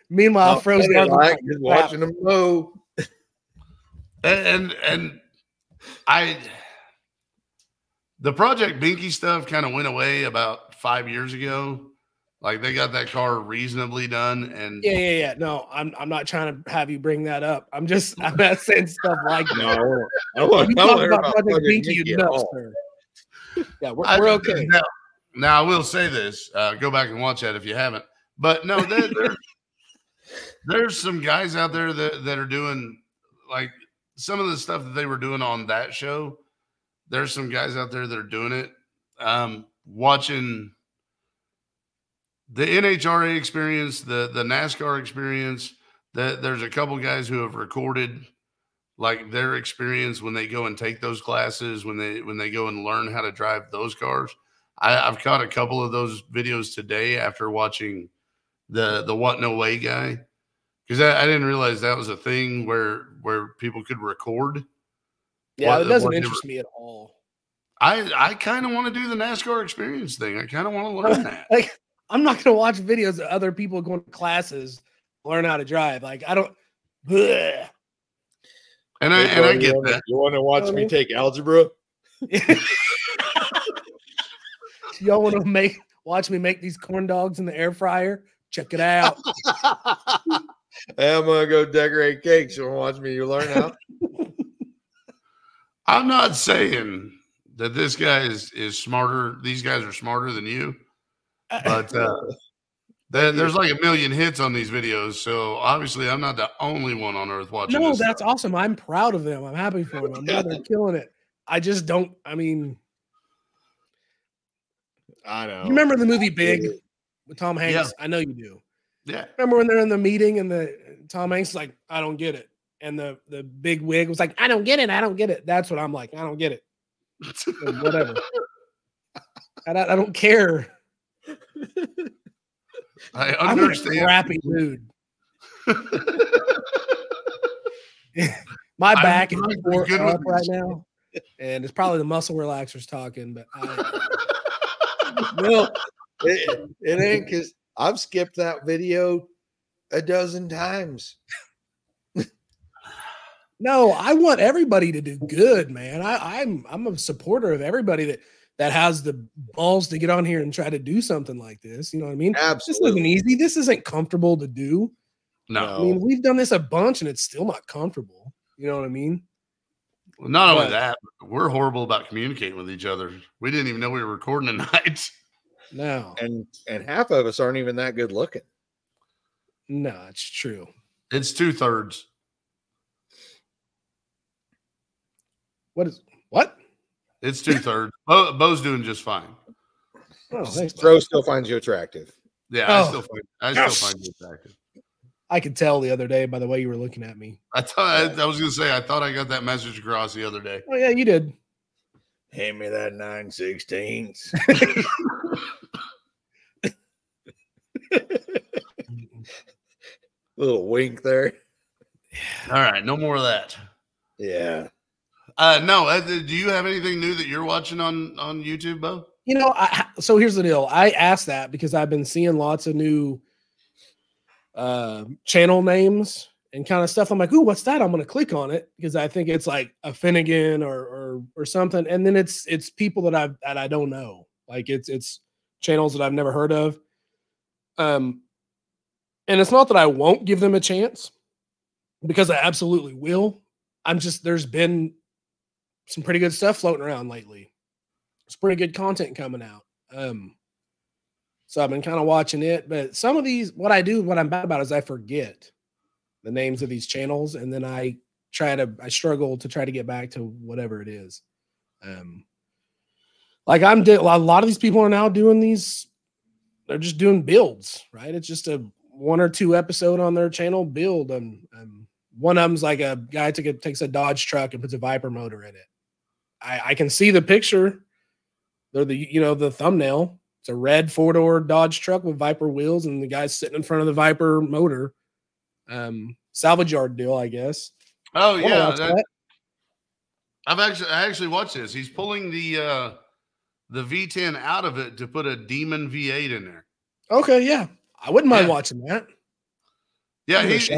Meanwhile, Fro's just watching them mow. And the Project Binky stuff kind of went away about 5 years ago. Like they got that car reasonably done, and yeah. No, I'm not trying to have you bring that up. I'm not saying stuff like that. No, I want to talk about Project Binky enough, sir. Yeah, we're okay. Now I will say this: go back and watch that if you haven't. But no, there's some guys out there that are doing like some of the stuff that they were doing on that show. There's some guys out there that are doing it. Watching the NHRA experience, the NASCAR experience, there's a couple guys who have recorded like their experience when they go and take those classes, when they go and learn how to drive those cars. I've caught a couple of those videos today after watching the What No Way guy, because I didn't realize that was a thing where people could record. Yeah, it doesn't interest me at all. I kind of want to do the NASCAR experience thing. I kind of want to learn that. Like, I'm not going to watch videos of other people going to classes, learn how to drive. Like, I don't. Bleh. And I get that. You want to watch me take algebra? Y'all want to watch me make these corn dogs in the air fryer? Check it out. Hey, I'm gonna go decorate cakes. You want to watch me? You learn how. I'm not saying that this guy is smarter. These guys are smarter than you, but there's like 1 million hits on these videos. So obviously, I'm not the only one on earth watching. No, that's awesome. I'm proud of them. I'm happy for them. I'm glad they're killing it. I just don't. I mean, I know. You remember the movie Big with Tom Hanks? Yeah. I know you do. Yeah. Remember when they're in the meeting and Tom Hanks is like, I don't get it. And the big wig was like, I don't get it. I don't get it. That's what I'm like. I don't get it. Whatever. I don't care. I understand. I'm in a crappy mood. My back is up right now. And it's probably the muscle relaxers talking, but no, it ain't, because I've skipped that video a dozen times. No, I want everybody to do good, man. I'm a supporter of everybody that has the balls to get on here and try to do something like this. You know what I mean? Absolutely. This isn't easy. This isn't comfortable to do. No. I mean, we've done this a bunch and it's still not comfortable. You know what I mean? Well, not only that, we're horrible about communicating with each other. We didn't even know we were recording tonight. No. And half of us aren't even that good looking. No, it's true. It's 2/3. What? It's 2/3. Bo's doing just fine. Oh, thanks. Throw still finds you attractive. Yeah, Oh. I still find you attractive. I could tell the other day by the way you were looking at me. I was gonna say I thought I got that message across the other day. Oh yeah, you did. Hand me that 9/16. Little wink there. All right, no more of that. Yeah. No. Do you have anything new that you're watching on YouTube, Bo? You know, so here's the deal. I asked that because I've been seeing lots of new channel names and kind of stuff. I'm like, ooh, what's that? I'm going to click on it because I think it's like a Finnegan or something. And then it's people that I don't know. Like it's channels that I've never heard of. And it's not that I won't give them a chance because I absolutely will. There's been some pretty good stuff floating around lately. It's pretty good content coming out. So I've been kind of watching it, but some of these, what I'm bad about is I forget the names of these channels. And then I struggle to try to get back to whatever it is. Like a lot of these people are now doing these, they're just doing builds, right? It's just a 1 or 2 episode on their channel build. One of them's like a guy takes a Dodge truck and puts a Viper motor in it. I can see the picture. They're the thumbnail. It's a red 4-door Dodge truck with Viper wheels, and the guy's sitting in front of the Viper motor. Salvage yard deal, I guess. Oh yeah, I actually watched this. He's pulling the V10 out of it to put a Demon V8 in there. Okay, yeah, I wouldn't mind watching that. Yeah, he's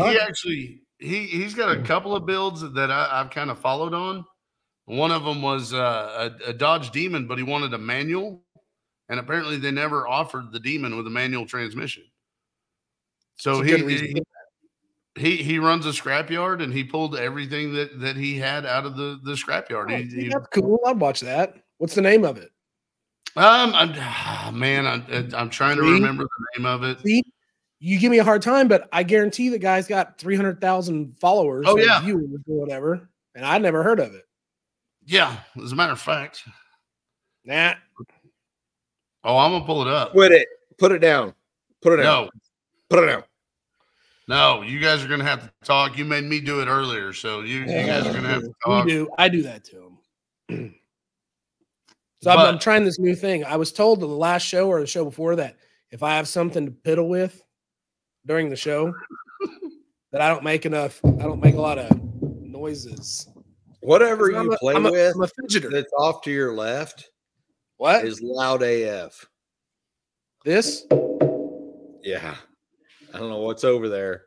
got a couple of builds that I've kind of followed on. One of them was a Dodge Demon, but he wanted a manual, and apparently they never offered the Demon with a manual transmission. So he runs a scrapyard, and he pulled everything that he had out of the scrapyard. Oh, that's cool. I'd watch that. What's the name of it? I'm trying to remember the name of it. See, you give me a hard time, but I guarantee the guy's got 300,000 followers. Oh yeah, viewers or whatever, and I never heard of it. Yeah, as a matter of fact. Nah. Oh, I'm gonna pull it up. Put it down. Put it down. No. Put it down. No, you guys are gonna have to talk. You made me do it earlier, so you guys are gonna have to talk. I do that to him. So I'm trying this new thing. I was told the last show or the show before that if I have something to piddle with during the show, that I don't make a lot of noises. Whatever you play with I'm a fidgeter. That's off to your left. What is loud AF? This? Yeah. I don't know what's over there.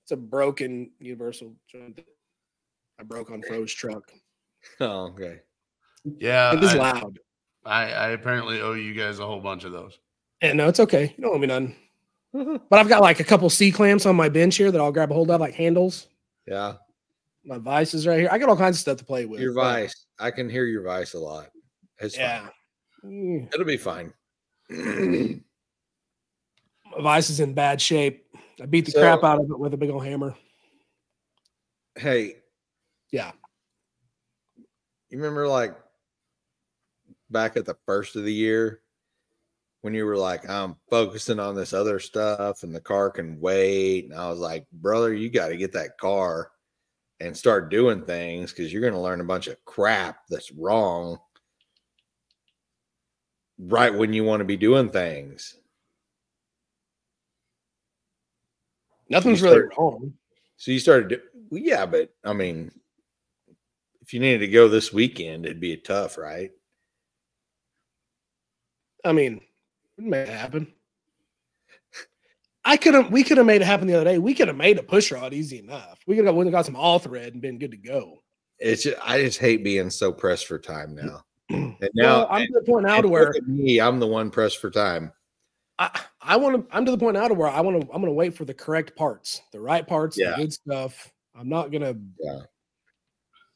It's a broken universal joint. I broke on Fro's truck. Oh, okay. Yeah. It is loud. I apparently owe you guys a whole bunch of those. Yeah, no, it's okay. You don't owe me none. But I've got like a couple C clamps on my bench here that I'll grab a hold of, like handles. Yeah. My vise is right here. I got all kinds of stuff to play with. Your vise. I can hear your vise a lot. It's fine. It'll be fine. My vise is in bad shape. I beat the crap out of it with a big old hammer. Hey. Yeah. You remember like back at the first of the year when you were like, I'm focusing on this other stuff and the car can wait. And I was like, brother, you got to get that car and start doing things because you're going to learn a bunch of crap that's wrong right when you want to be doing things. Nothing's really wrong. So you started, yeah, but I mean, if you needed to go this weekend, it'd be tough, right? I mean, we made it happen. We could have made it happen the other day. We could have made a push rod easy enough. We could have got some all thread and been good to go. I just hate being so pressed for time now. And now I'm to the point now to where I'm the one pressed for time. I'm to the point now to where I'm gonna wait for the correct parts, the right parts, the good stuff. I'm not gonna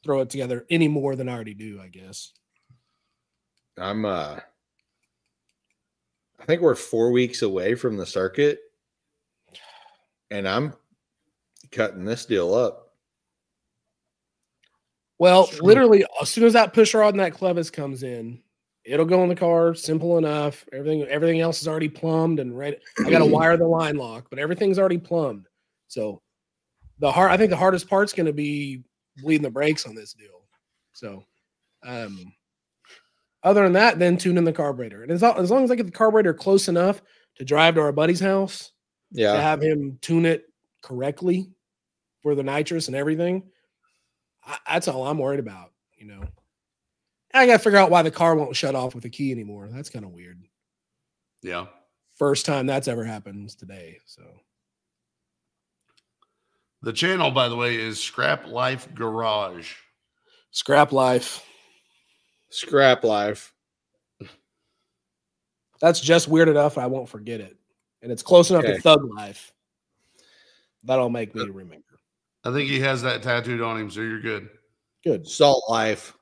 throw it together any more than I already do, I guess. I think we're 4 weeks away from the circuit, and I'm cutting this deal up. Well, literally, as soon as that push rod and that clevis comes in, it'll go in the car. Simple enough. Everything else is already plumbed and ready. I got to wire the line lock, but everything's already plumbed. So I think the hardest part's going to be bleeding the brakes on this deal. So, other than that, then tune in the carburetor. And as long as I get the carburetor close enough to drive to our buddy's house, to have him tune it correctly for the nitrous and everything, that's all I'm worried about, you know. I got to figure out why the car won't shut off with a key anymore. That's kind of weird. Yeah. First time that's ever happened today. So the channel, by the way, is Scrap Life Garage. Scrap Life. Scrap Life. That's just weird enough. I won't forget it. And it's close enough to Thug Life. That'll make me remember. I think he has that tattooed on him, so you're good. Good. Salt Life.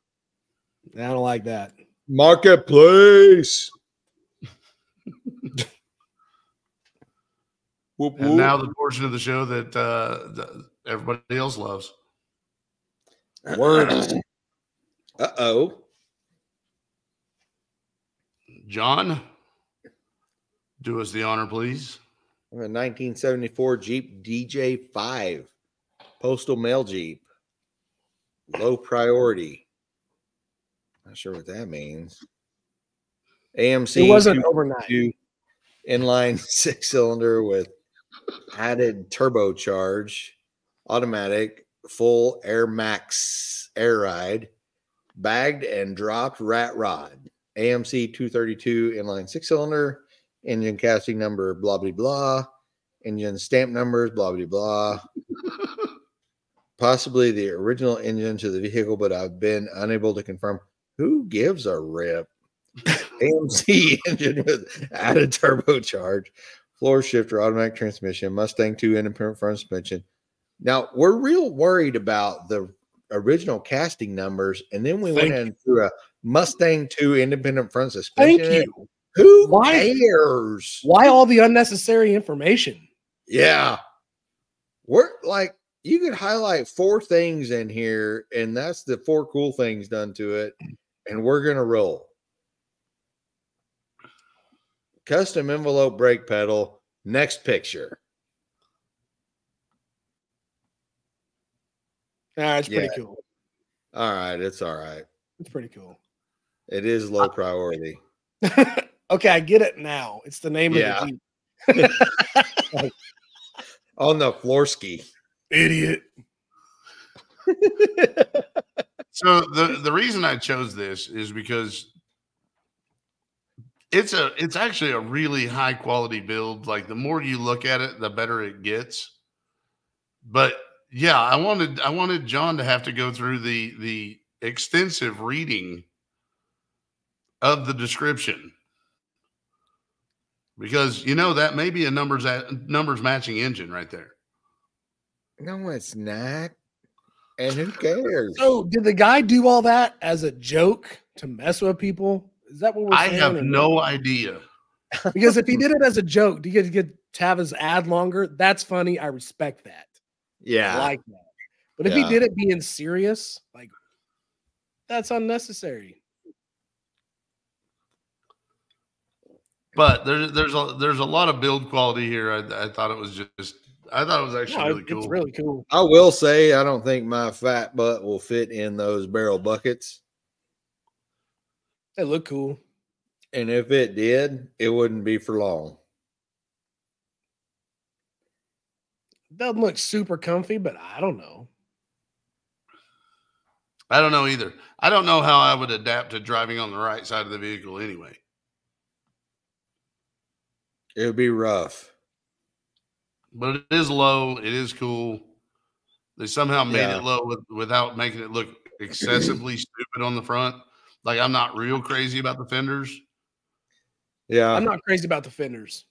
I don't like that. Marketplace. Whoop, whoop. And now the portion of the show that everybody else loves. Words. Uh-oh. John, do us the honor, please. I have a 1974 Jeep DJ5. Postal Mail Jeep. Low priority. Not sure what that means. AMC. It wasn't overnight. Inline 6-cylinder with added turbocharge. Automatic. Full Air Max air ride. Bagged and dropped rat rod. AMC 232 inline 6-cylinder. Engine casting number blah, blah, blah. Engine stamp numbers blah, blah, blah. Possibly the original engine to the vehicle, but I've been unable to confirm. Who gives a rip? AMC engine with added turbocharge, floor shifter, automatic transmission, Mustang 2 independent front suspension. Now, we're real worried about the original casting numbers, and then we went in through a Mustang 2 independent front suspension. Thank you. Who cares? Why all the unnecessary information? Yeah. We're like, you could highlight 4 things in here, and that's the 4 cool things done to it, and we're going to roll. Custom envelope brake pedal. Next picture. It's pretty cool. All right. It's all right. It's pretty cool. It is low priority. Okay, I get it now. It's the name of the Jeep. On the floor ski. Idiot. So the reason I chose this is because it's actually a really high quality build. Like the more you look at it, the better it gets. But yeah, I wanted John to have to go through the extensive reading of the description. Because that may be a numbers matching engine right there. No, it's not. And who cares? So, did the guy do all that as a joke to mess with people? Is that what we're saying? I have no idea. Because if he did it as a joke, to get to have his ad longer, that's funny. I respect that. Yeah, I like that. But if he did it being serious, like, that's unnecessary. But there's a lot of build quality here. I thought it was actually really cool. It's really cool. I will say I don't think my fat butt will fit in those barrel buckets. They look cool. And if it did, it wouldn't be for long. Doesn't look super comfy, but I don't know. I don't know either. I don't know how I would adapt to driving on the right side of the vehicle anyway. It would be rough. But it is low. It is cool. They somehow made it low without making it look excessively stupid on the front. Like, I'm not real crazy about the fenders. Yeah. I'm not crazy about the fenders.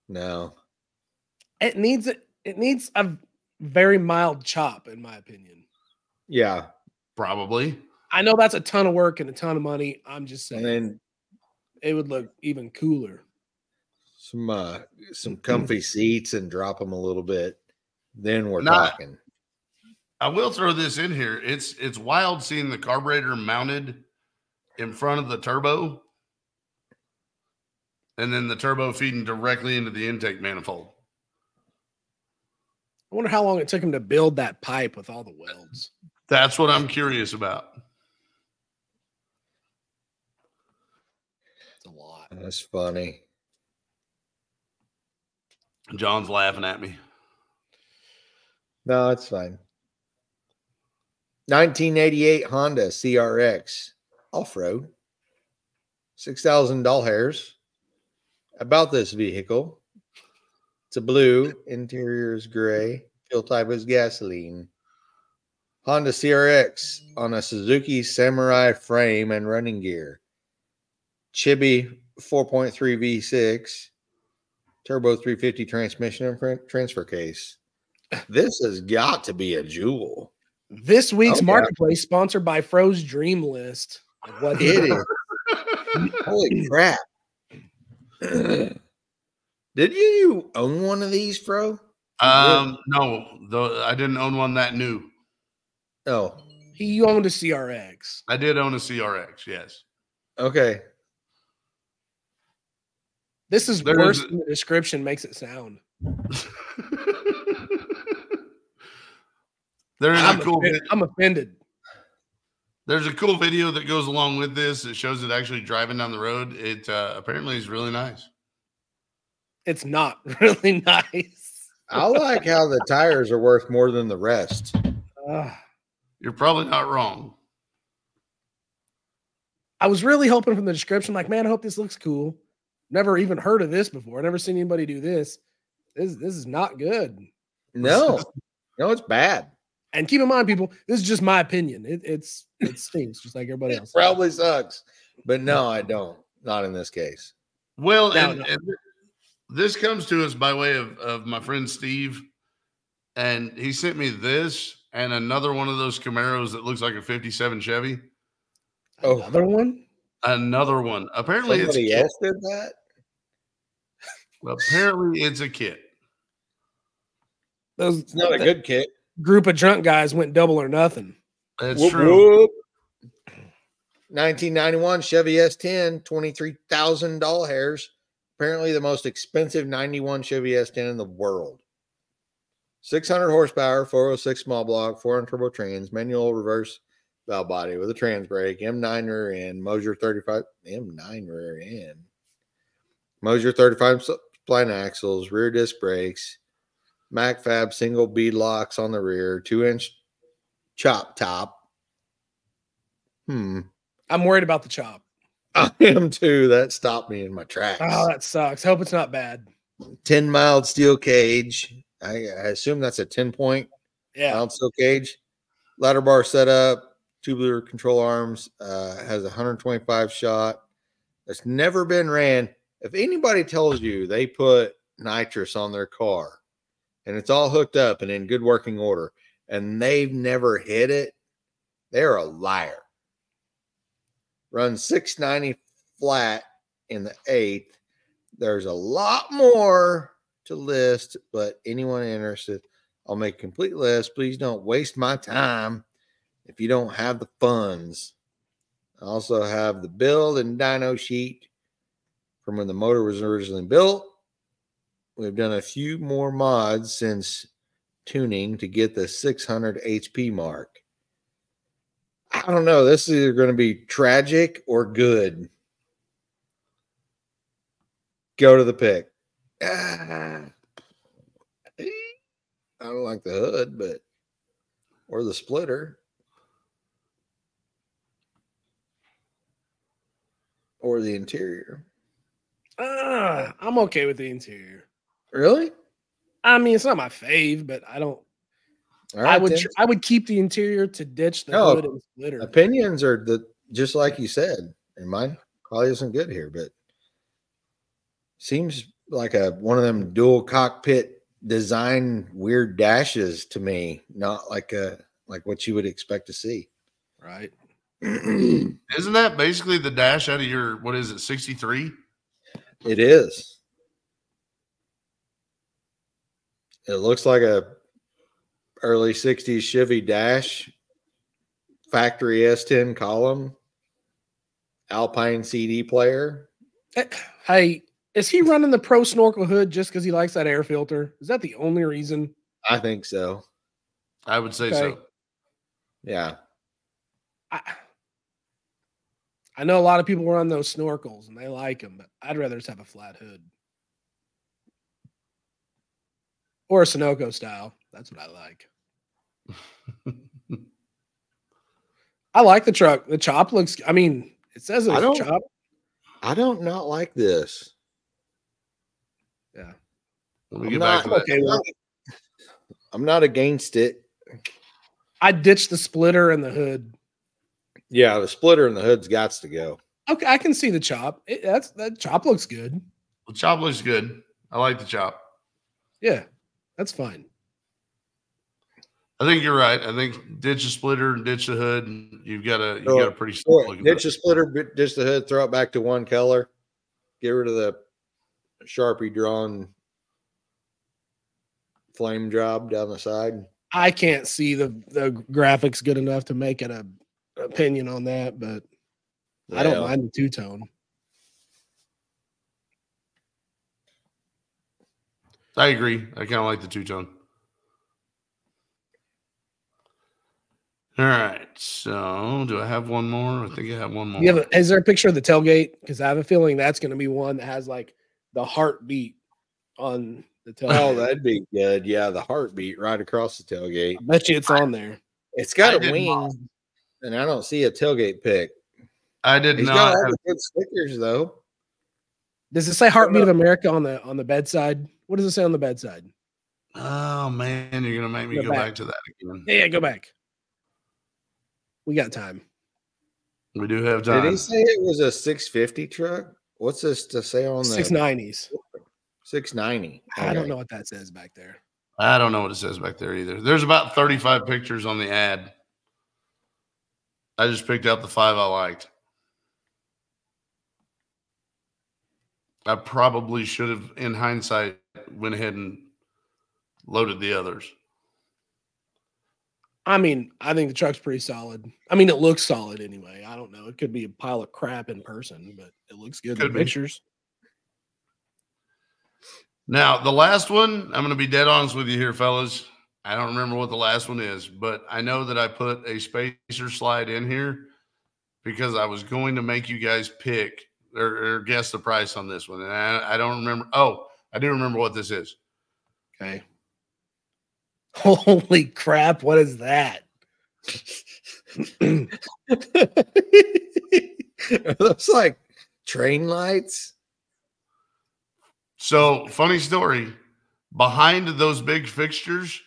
No. It needs a very mild chop, in my opinion. Yeah. Probably. I know that's a ton of work and a ton of money. I'm just saying. And then it would look even cooler. Some comfy seats and drop them a little bit. Then we're talking. I will throw this in here. It's wild seeing the carburetor mounted in front of the turbo, and then the turbo feeding directly into the intake manifold. I wonder how long it took him to build that pipe with all the welds. That's what I'm curious about. It's a lot. That's funny. John's laughing at me. No, it's fine. 1988 Honda CRX off-road. 6,000 doll hairs about this vehicle. It's a blue, interior is gray, fuel type is gasoline. Honda CRX on a Suzuki Samurai frame and running gear. Chibi 4.3 V6. Turbo 350 transmission and transfer case. This has got to be a jewel. This week's marketplace sponsored by Fro's Dream List. What it is. Holy crap. Did you own one of these, Fro? No, though I didn't own one that new. Oh. He owned a CRX. I did own a CRX, yes. Okay. This is worse than the description makes it sound. I'm offended. There's a cool video that goes along with this. It shows it actually driving down the road. It apparently is really nice. It's not really nice. I like how the tires are worth more than the rest. You're probably not wrong. I was really hoping from the description, like, man, I hope this looks cool. Never even heard of this before. Never seen anybody do this. This is not good. No, it's bad. And keep in mind, people, this is just my opinion. It stinks, just like everybody else. It probably sucks, but no, I don't. Not in this case. Well, and this comes to us by way of my friend Steve, and he sent me this and another one of those Camaros that looks like a '57 Chevy. Oh, another one. Another one. Apparently, somebody else did that. Well, apparently, it's a kit. It's not a good kit. Group of drunk guys went double or nothing. That's true. Whoop. 1991 Chevy S10, 23,000 doll hairs. Apparently, the most expensive 91 Chevy S10 in the world. 600 horsepower, 406 small block, 400 turbo trans, manual reverse valve body with a trans brake, M9 rear end, Mosier 35, M9 rear end, Mosier 35 spline axles, rear disc brakes, MacFab single bead locks on the rear, 2-inch chop top. I'm worried about the chop. I am too. That stopped me in my tracks. Oh, that sucks. Hope it's not bad. 10 mild steel cage. I assume that's a 10-point mild steel cage. Ladder bar setup. Tubular control arms, has 125 shot. It's never been ran. If anybody tells you they put nitrous on their car and it's all hooked up and in good working order and they've never hit it, they're a liar. Run 690 flat in the 8th. There's a lot more to list, but anyone interested, I'll make a complete list. Please don't waste my time if you don't have the funds. I also have the build and dyno sheet from when the motor was originally built. We've done a few more mods since tuning to get the 600 HP mark. I don't know. This is either going to be tragic or good. Go to the pick. I don't like the hood, but or the splitter. Or the interior. I'm okay with the interior. Really? I mean, it's not my fave, but I don't. Right, I would keep the interior to ditch the hood and splitter. Opinions are just like you said, and mine probably isn't good here, but seems like one of them dual cockpit design weird dashes to me, not like what you would expect to see. Right. Isn't that basically the dash out of your, what is it, 63? It is. It looks like a early 60s Chevy dash, factory S10 column, Alpine CD player. Hey, is he running the Pro Snorkel hood just because he likes that air filter? Is that the only reason? I think so. I would say so. Yeah. I know a lot of people run those snorkels and they like them, but I'd rather just have a flat hood. Or a Sunoco style. That's what I like. I like the truck. The chop looks, I mean, it says it's a chop. I don't not like this. Yeah. I'm not against it. I ditched the splitter and the hood. Yeah, the splitter and the hood's got to go. Okay, I can see the chop. That chop looks good. The chop looks good. I like the chop. Yeah, that's fine. I think you're right. I think ditch the splitter and ditch the hood, and you've got a pretty simple looking. Ditch the splitter, ditch the hood, throw it back to one color, get rid of the Sharpie drawn flame job down the side. I can't see the graphics good enough to make an opinion on that, but yeah. I don't mind the two-tone. I agree. I kind of like the two-tone. All right. So, do I have one more? I think I have one more. Is there a picture of the tailgate? Because I have a feeling that's going to be one that has like the heartbeat on the tailgate. Oh, that'd be good. Yeah, the heartbeat right across the tailgate. I bet you it's on there. It's got a wing, and I don't see a tailgate pick. I did He's not. Got all the good stickers though. Does it say Heartbeat of America on the bedside? What does it say on the bedside? Oh man, you're gonna make me go back to that again. Yeah, go back. We got time. We do have time. Did he say it was a 650 truck? What's this to say on the 690s? 690. Okay. I don't know what that says back there. I don't know what it says back there either. There's about 35 pictures on the ad. I just picked out the 5 I liked. I probably should have, in hindsight, went ahead and loaded the others. I mean, I think the truck's pretty solid. I mean, it looks solid anyway. I don't know. It could be a pile of crap in person, but it looks good in the pictures. Now, the last one, I'm going to be dead honest with you here, fellas. I don't remember what the last one is, but I know that I put a spacer slide in here because I was going to make you guys pick or guess the price on this one. And I don't remember. Oh, I do remember what this is. Okay. Holy crap. What is that? It looks like train lights. So, funny story. Behind those big fixtures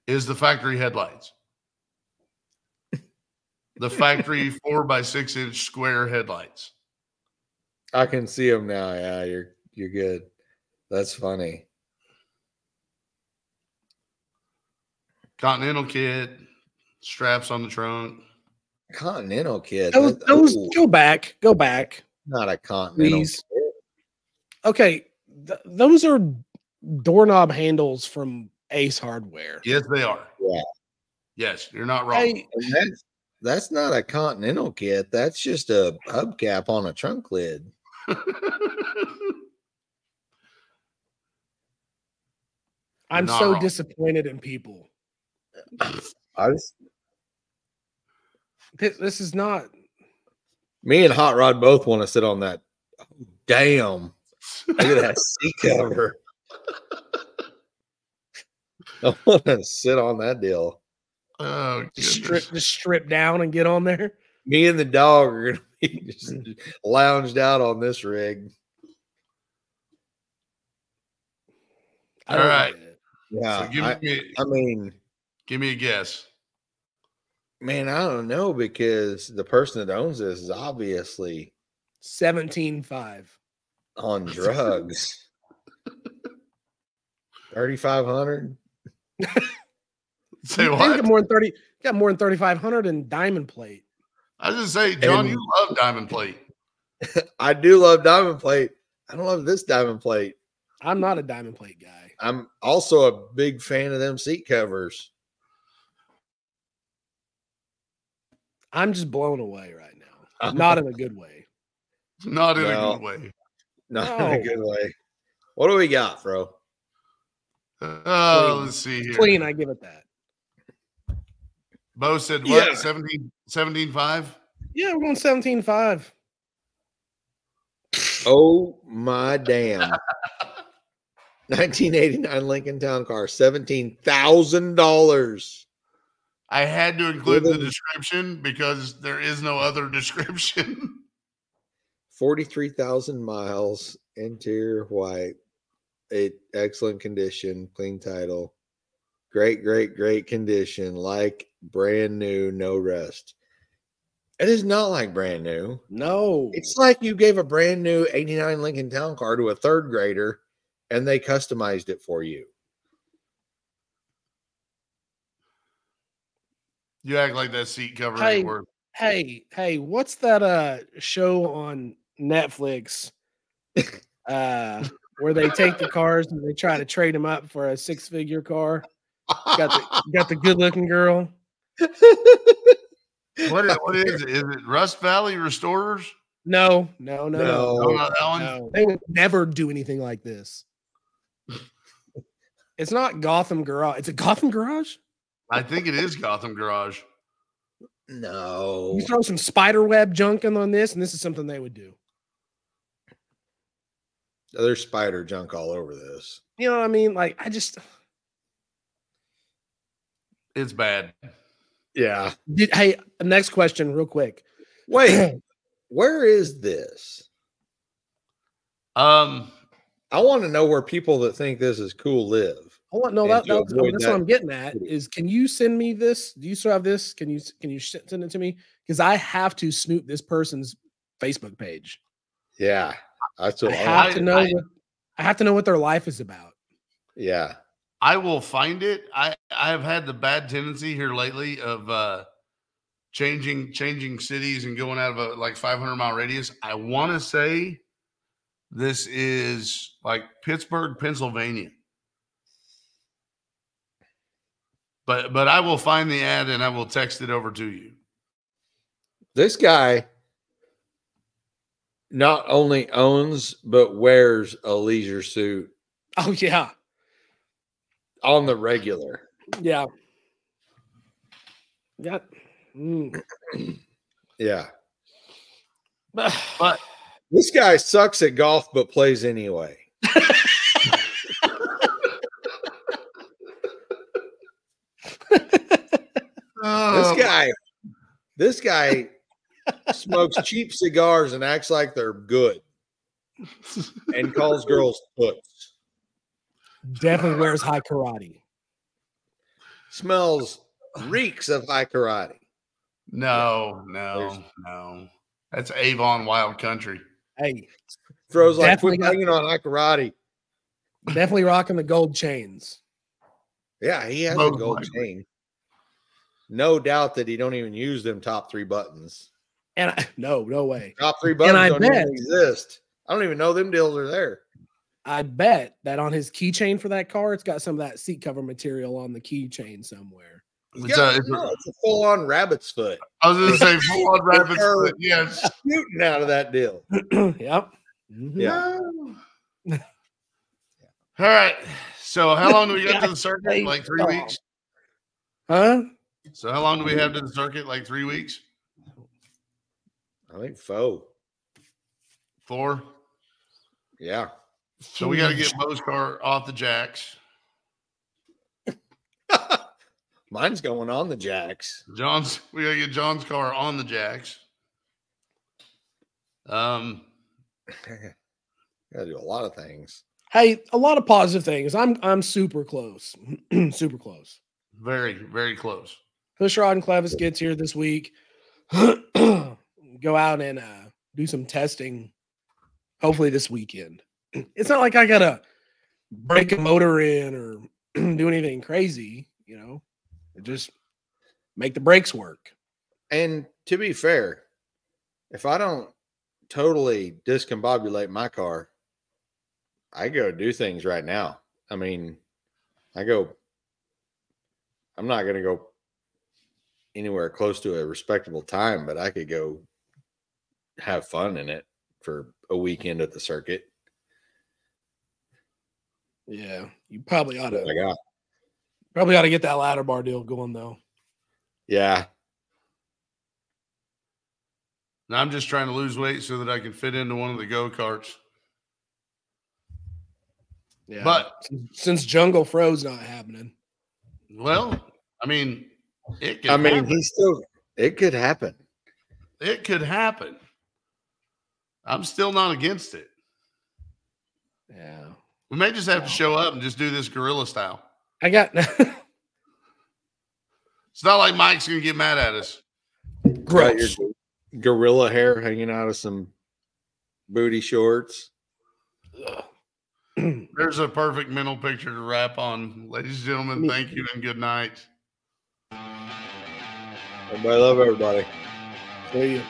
is the factory headlights. The factory 4x6 inch square headlights. I can see him now. Yeah, you're good. That's funny. Continental kit, straps on the trunk. Continental kit. Those go back. Not a Continental kit. Okay, those are doorknob handles from Ace Hardware. Yes, they are. Yeah. Yes, you're not wrong. That's not a Continental kit. That's just a hubcap on a trunk lid. I'm so disappointed in people. This is not. Me and Hot Rod both want to sit on that. Damn. Look at that seat cover. I want to sit on that deal. Oh, just strip down and get on there. Me and the dog are gonna be just lounged out on this rig. All right. Yeah. So give me a guess. Man, I don't know, because the person that owns this is obviously 17.5 on drugs. 3,500. Say what? Got more than 3,500 in diamond plate. I was just say, John, you love diamond plate. I do love diamond plate. I don't love this diamond plate. I'm not a diamond plate guy. I'm also a big fan of them seat covers. I'm just blown away right now. Not in a good way. Not in a good way. Not in a good way. What do we got, bro? Let's see here. Clean, I give it that. Bo said what? 17.5? Yeah, we're going 17.5. Oh my damn. 1989 Lincoln Town Car, $17,000. I had to include the description because there is no other description. 43,000 miles, interior white, excellent condition, clean title, great condition, like brand new, no rust. It is not like brand new. No. It's like you gave a brand new 89 Lincoln Town Car to a third grader and they customized it for you. You act like that seat cover ain't worth. Hey, what's that show on Netflix where they take the cars and they try to trade them up for a 6-figure car? Got the good-looking girl. What is it? Is it Rust Valley Restorers? No. Not that one? No. They would never do anything like this. It's not Gotham Garage. It's a Gotham Garage? I think it is Gotham Garage. No. You throw some spider web junk on this, and this is something they would do. There's spider junk all over this. You know what I mean? Like, it's bad. Yeah. Hey, next question, real quick. Wait, where is this? I want to know where people that think this is cool live. I want to know that's what I'm getting at. Is can you send me this? Do you still have this? Can you send it to me? Because I have to snoop this person's Facebook page. Yeah, that's what I have to know. I have to know what their life is about. Yeah, I will find it. I have had the bad tendency here lately of changing cities and going out of a 500-mile radius. I want to say this is like Pittsburgh, Pennsylvania. But I will find the ad and I will text it over to you. This guy not only owns but wears a leisure suit. Oh yeah, on the regular. Yeah. Yeah. But this guy sucks at golf but plays anyway. This guy smokes cheap cigars and acts like they're good and calls girls toots. Definitely wears high karate. Reeks of high karate. No. That's Avon Wild Country. Hey, Throws like quit hanging on like karate. Definitely rocking the gold chains. Yeah, he has a gold chain. No doubt that he don't even use them top 3 buttons. And no way. Top 3 buttons don't even exist. I don't even know them deals are there. I bet that on his keychain for that car, it's got some of that seat cover material on the keychain somewhere. It's a full-on rabbit's foot. I was going to say full-on rabbit's foot. Yes, shooting out of that deal. Yep. Yeah. All right. So, how long do we got to the circuit? Like 3 weeks. Huh? So, how long do we have to the circuit? Like 3 weeks. I think 4. 4. Yeah. So we got to get Bo's car off the jacks. Mine's going on the jacks. We got to get John's car on the jacks. Got to do a lot of things. Hey, a lot of positive things. I'm super close. Super close. Very, very close. Pushrod and Clevis gets here this week. Go out and do some testing. Hopefully this weekend. It's not like I gotta break a motor in or do anything crazy, you know. Just make the brakes work. And to be fair, if I don't totally discombobulate my car, I go do things right now. I mean, I'm not going to go anywhere close to a respectable time, but I could go have fun in it for a weekend at the circuit. Yeah, you probably ought to. Probably ought to get that ladder bar deal going, though. Yeah. Now I'm just trying to lose weight so that I can fit into one of the go-karts. Yeah, but since Jungle Fro's not happening. Well, I mean, it could it could happen. It could happen. I'm still not against it. Yeah. We may just have to show up and just do this guerrilla style. It's not like Mike's going to get mad at us. Gross. Got your gorilla hair hanging out of some booty shorts. There's a perfect mental picture to wrap on. Ladies and gentlemen, thank you and good night. Everybody love everybody. See you.